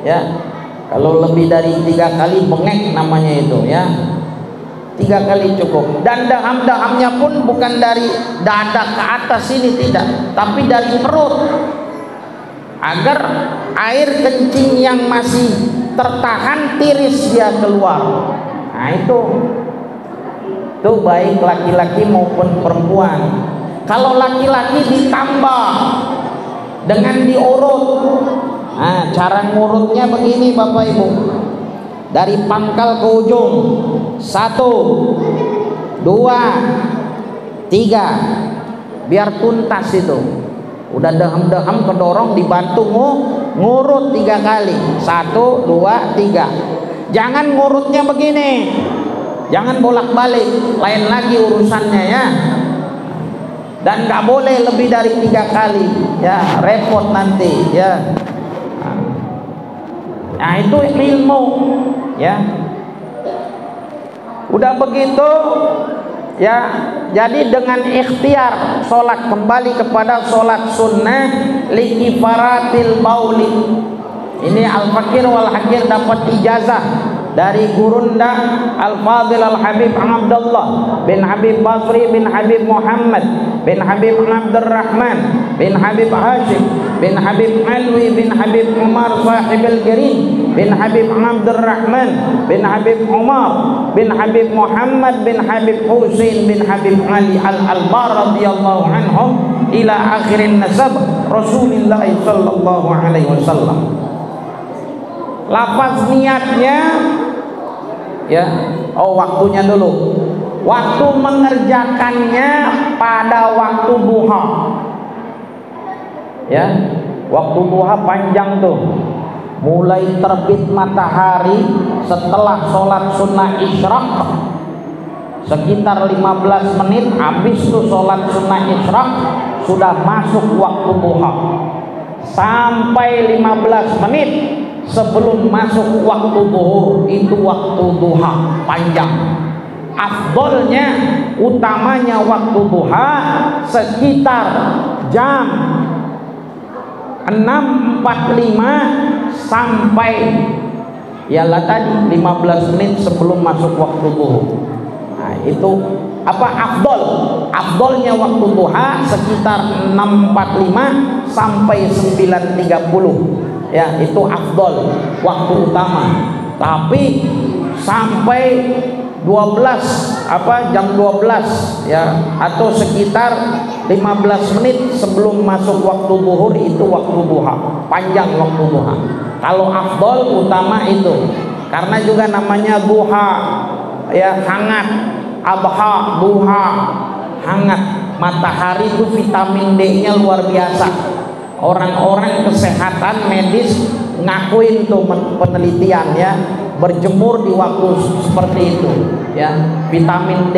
ya. Kalau lebih dari 3 kali bengek namanya itu, ya. 3 kali cukup. Dan daham-dahamnya pun bukan dari dada ke atas ini, tidak, tapi dari perut, agar air kencing yang masih tertahan tiris dia keluar. Nah, itu baik laki-laki maupun perempuan. Kalau laki-laki ditambah dengan diurut. Nah, cara ngurutnya begini Bapak Ibu, dari pangkal ke ujung, 1, 2, 3, biar tuntas itu. Udah daham-daham kedorong, dibantu ngurut 3 kali, 1, 2, 3. Jangan ngurutnya begini, jangan bolak-balik, lain lagi urusannya, ya. Dan nggak boleh lebih dari 3 kali, ya, repot nanti, ya. Nah, itu ilmu, ya. Udah begitu, ya, jadi dengan ikhtiar sholat kembali kepada sholat sunnah likifaratil bauli. Ini Al-Fakir wal Hakir dapat ijazah dari gurunda Al-Fadil Al-Habib Abdullah bin Habib Basri bin Habib Muhammad bin Habib Abdurrahman bin Habib Hashim bin Habib Alwi bin Habib Umar Sahib Al-Girin bin Habib Abdurrahman bin Habib Umar bin Habib Muhammad bin Habib Husain bin Habib Ali Al-Albar radhiyallahu anhum ila akhirin nasab Rasulullah sallallahu alaihi wasallam. Lafaz niatnya, ya, waktunya dulu. Waktu mengerjakannya pada waktu duha, ya. Waktu duha panjang tuh, mulai terbit matahari setelah sholat sunnah isyraq sekitar 15 menit, habis tuh sholat sunnah isyraq sudah masuk waktu duha, sampai 15 menit sebelum masuk waktu zuhur itu waktu duha panjang. Afdolnya, utamanya waktu duha sekitar jam 6.45 sampai ialah tadi 15 menit sebelum masuk waktu zuhur. Nah, itu apa afdol? Afdolnya waktu duha sekitar 6.45 sampai 9.30. Ya, itu afdol, waktu utama. Tapi sampai 12 jam 12 ya, atau sekitar 15 menit sebelum masuk waktu zuhur itu waktu duha, panjang waktu duha. Kalau afdol utama itu, karena juga namanya duha ya, hangat, abha, duha, hangat. Matahari itu vitamin D-nya luar biasa. Orang-orang kesehatan medis ngakuin tuh penelitian ya, berjemur di waktu seperti itu ya, vitamin D.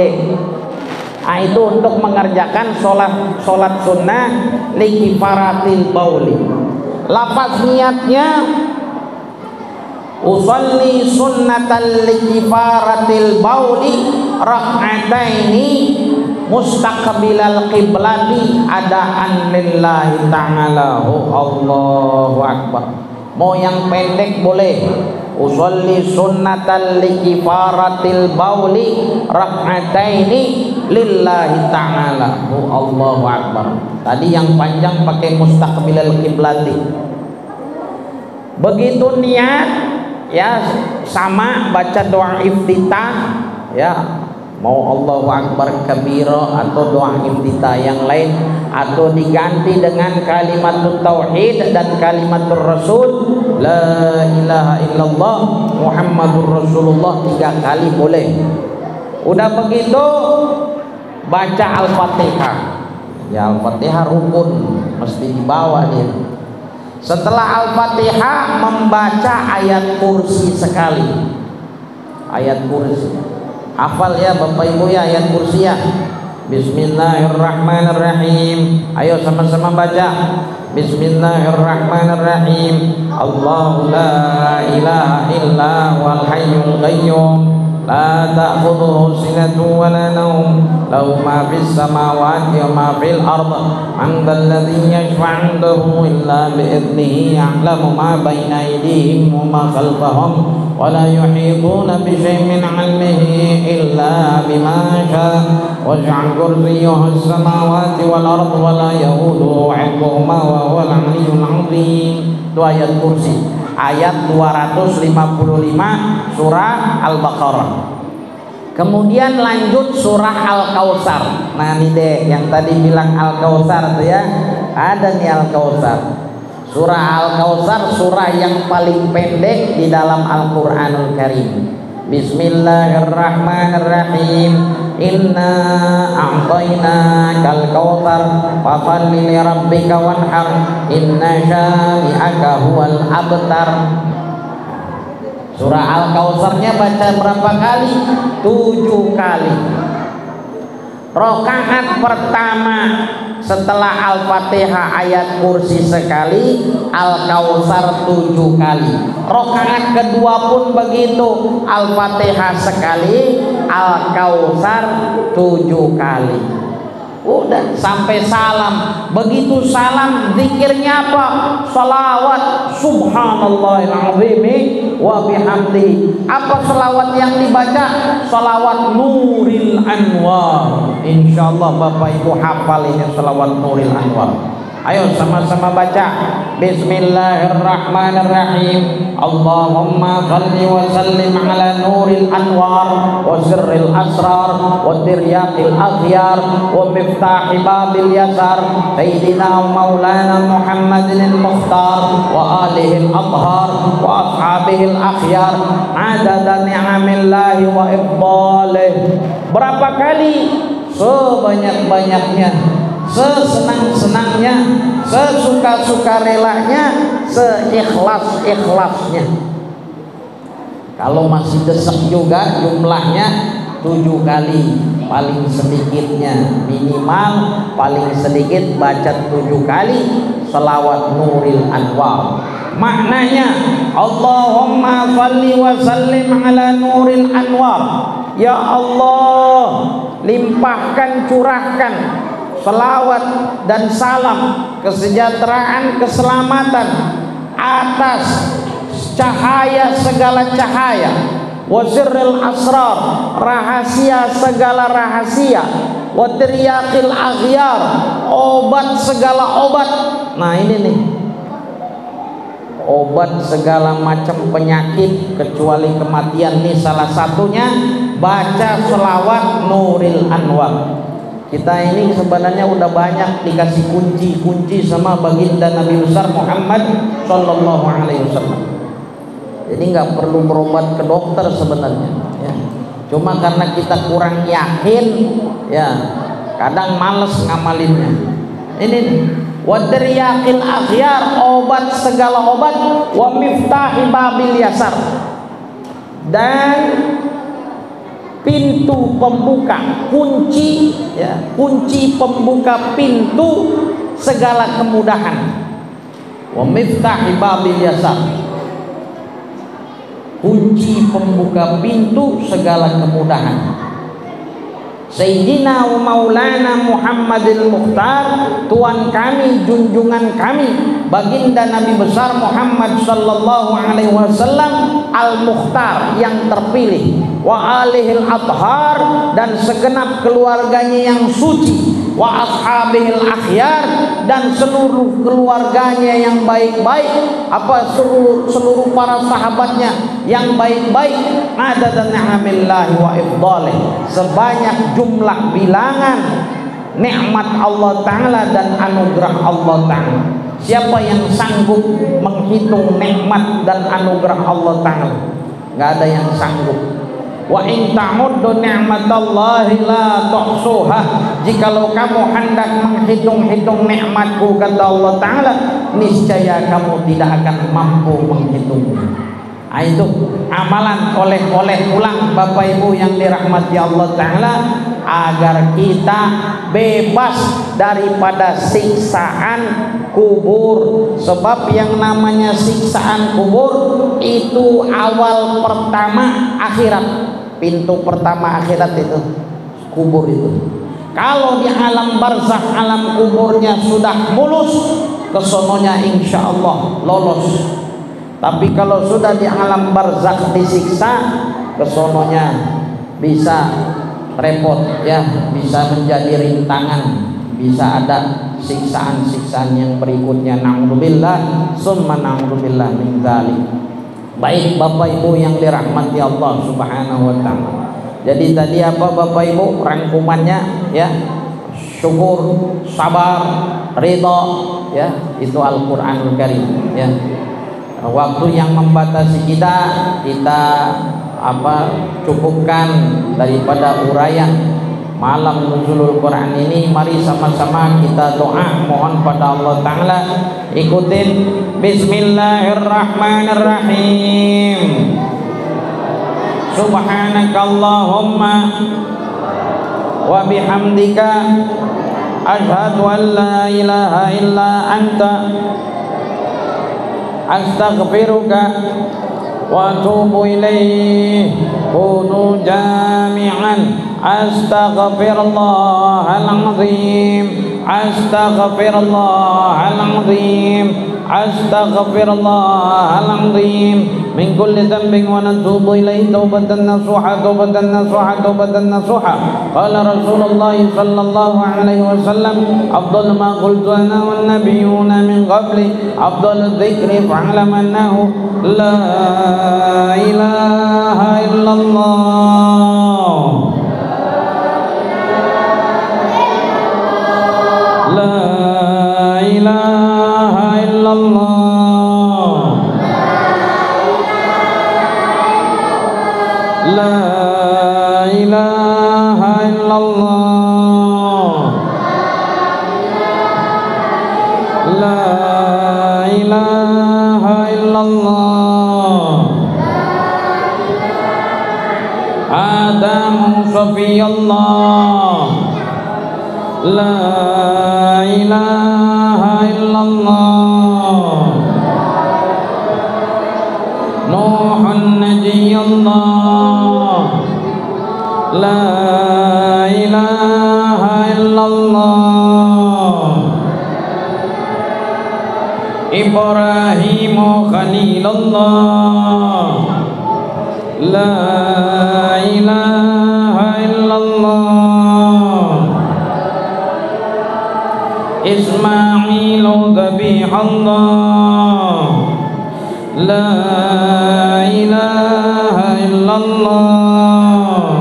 Nah, itu untuk mengerjakan sholat sunnah likifaratil bauli. Lafaz niatnya usolli sunnatal likifaratil bauli rak'ataini mustaqbilal qiblati adaan lillahi ta'ala. Allahu akbar. Mau yang pendek boleh, usolli sunnatal likifaratil bauli rak'ataini lillahi ta'ala. Allahu akbar. Tadi yang panjang pakai mustaqbilal qiblati. Begitu niat ya, sama baca doa iftitah ya, mau Allahu akbar kabira atau doa iftitah yang lain, atau diganti dengan kalimatul tauhid dan kalimatul rasul la ilaha illallah Muhammadur Rasulullah 3 kali boleh. Udah begitu baca Al-Fatihah ya, Al-Fatihah rukun, mesti dibawa dia. Setelah Al-Fatihah membaca ayat kursi sekali, ayat kursi. Hafal ya Bapak Ibu ya ayat kursi ya. Bismillahirrahmanirrahim. Ayo sama-sama baca. Bismillahirrahmanirrahim. Allahu la ilaha illa huwal hayyul qayyum. La ta'khudhuhu sinatun wa la nawm. Lahu ma fis samawati wa ma fil ardh. Man dhal ladzi yashfa'u 'indahu illa bi idnihi. Ya'lamu ma baina aydihim wa ma khalfahum. ولا يحيطون بشيء من علمه إلا بما شاء وسع كرسيه السماوات والأرض ولا يؤوده حفظهما وهو العلي العظيم. Itu ayat kursi, ayat 255 surah Al-Baqarah. Kemudian lanjut surah Al-Kautsar. Nah ini deh yang tadi bilang Al-Kautsar tuh ya, ada nih Al-Kautsar. Surah Al-Kautsar surah yang paling pendek di dalam Al-Qur'anul Karim. Bismillahirrahmanirrahim. Inna a'tainakal kautsar fasholli li rabbika wanhar inna syani'aka huwal abtar. Surah Al-Kautsarnya baca berapa kali? 7 kali. Rakaat pertama setelah Al-Fatihah ayat kursi sekali, Al-Kautsar 7 kali. Rakaat kedua pun begitu, Al-Fatihah sekali, Al-Kautsar 7 kali. Udah sampai salam. Begitu salam zikirnya apa? Salawat subhanallahil azim wa bihamdi. Apa salawat yang dibaca? Salawat Nuril Anwar. Insyaallah Bapak Ibu hafal ini salawat Nuril Anwar. Ayo sama-sama baca. Bismillahirrahmanirrahim. Allahumma shalli wa sallim ala nuril anwar wa sirril asrar wa tiryaqil akhyar wa miftahi babil yasar sayyidina maulana Muhammadin al-mukhtar wa alihi al-athhar wa ashabihi al-akhyar adada ni'amillahi wa ifdalih. Berapa kali? Sebanyak-banyaknya. sesenang-senangnya, sesuka-sukarelanya, seikhlas-ikhlasnya. Kalau masih desek juga jumlahnya 7 kali paling sedikitnya, minimal paling sedikit baca 7 kali selawat Nuril Anwar. Maknanya Allahumma shalli wa sallim ala Nuril Anwar. Ya Allah, limpahkan, curahkan selawat dan salam kesejahteraan, keselamatan atas cahaya segala cahaya, wa sirril asrar, rahasia segala rahasia, wa tiryaqil aghyar, obat segala obat. Nah ini nih, obat segala macam penyakit kecuali kematian, nih salah satunya baca selawat Nuril Anwar. Kita ini sebenarnya udah banyak dikasih kunci-kunci sama baginda Nabi besar Muhammad Sallallahu Alaihi Wasallam. Jadi nggak perlu berobat ke dokter sebenarnya, ya. Cuma karena kita kurang yakin, ya, kadang males ngamalinnya. Ini wadriyaqil aghyar, obat segala obat, wa miftahi babil yasar, dan pintu pembuka, kunci, ya, kunci pembuka pintu segala kemudahan. Wa miftahi babil yasar, kunci pembuka pintu segala kemudahan. Sayyidina wa maulana Muhammadil Mukhtar, tuan kami, junjungan kami, baginda Nabi besar Muhammad sallallahu alaihi wasallam al-Mukhtar, yang terpilih, wa alihil athhar, dan segenap keluarganya yang suci, wa ashabihil akhyar, dan seluruh keluarganya yang baik-baik, seluruh para sahabatnya yang baik-baik, adadan ni'amillahi wa ifdalih, sebanyak jumlah bilangan nikmat Allah Ta'ala dan anugerah Allah Ta'ala. Siapa yang sanggup menghitung nikmat dan anugerah Allah Ta'ala? Gak ada yang sanggup. Wa in ta'uddu ni'matallahi la tuhsuha, jikalau kamu hendak menghitung-hitung nikmatku, kata Allah Ta'ala, niscaya kamu tidak akan mampu menghitungnya. Nah, itu amalan oleh-oleh pulang Bapak Ibu yang dirahmati Allah Ta'ala, agar kita bebas daripada siksaan kubur. Sebab yang namanya siksaan kubur itu awal pertama akhirat, pintu pertama akhirat itu kubur itu. Kalau di alam barzakh, alam kuburnya sudah mulus, kesononya insya Allah lolos. Tapi kalau sudah di alam barzakh disiksa, kesononya bisa repot, ya, bisa menjadi rintangan, bisa ada siksaan-siksaan yang berikutnya. Na'udzubillah summa na'udzubillah min dzalik. Baik Bapak Ibu yang dirahmati Allah Subhanahu wa Ta'ala. Jadi tadi apa Bapak Ibu rangkumannya, ya? Syukur, sabar, ridha, ya, itu Al-Qur'anul Karim, ya. Waktu yang membatasi kita cukupkan daripada uraian malam nuzulul Quran ini. Mari sama-sama kita doa mohon pada Allah Ta'ala. Ikutin Bismillahirrahmanirrahim. Subhanakallahumma wa bihamdika asyhadu an la ilaha illa anta astaghfiruka wa atubu ilaih. Kunu jami'an. Astaghfirullahal azim, astaghfirullahal azim, astaghfirullahal azim min kulli dhanbin wa natubu ilaihi taubatan nasuha, taubatan nasuha, taubatan nasuha. Qala Rasulullah sallallahu alaihi wasallam, afdal ma qultu ana wan nabiyyuna min qabli, afdal dzikri fa'lam annahu la ilaha illallah. La ilaha illallah. La ilaha illallah. Adamu Safiyullah, la ilaha illallah. Nuhun Najiyullah, la ilaha illallah. Ibrahimu Khalilullah, la ilaha illallah. Ismailu Dhabihullah, la ilaha illallah.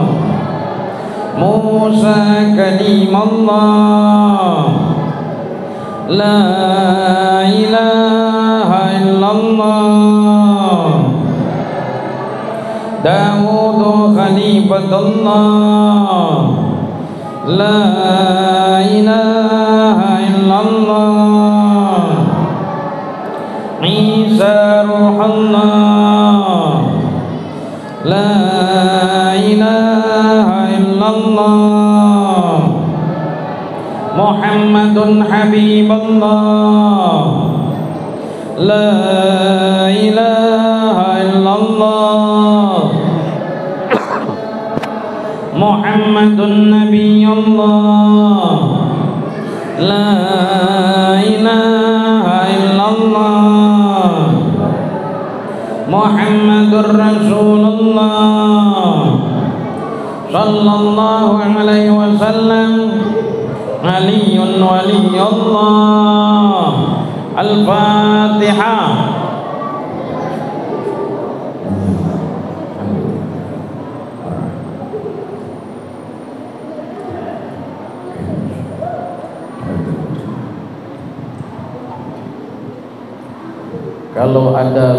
Musa Kalimullah, la ilaha illallah. Daud Khalifatullah, la ilaha illallah. Isa Ruhullah, la ilaha illallah. Muhammadun Habibullah, la ilaha illallah. Muhammadun Nabiyullah, la ilaha illallah. Muhammadur Rasulullah sallallahu alaihi wasallam. Aliyun waliyullah. Al-Fatihah. Kalau ada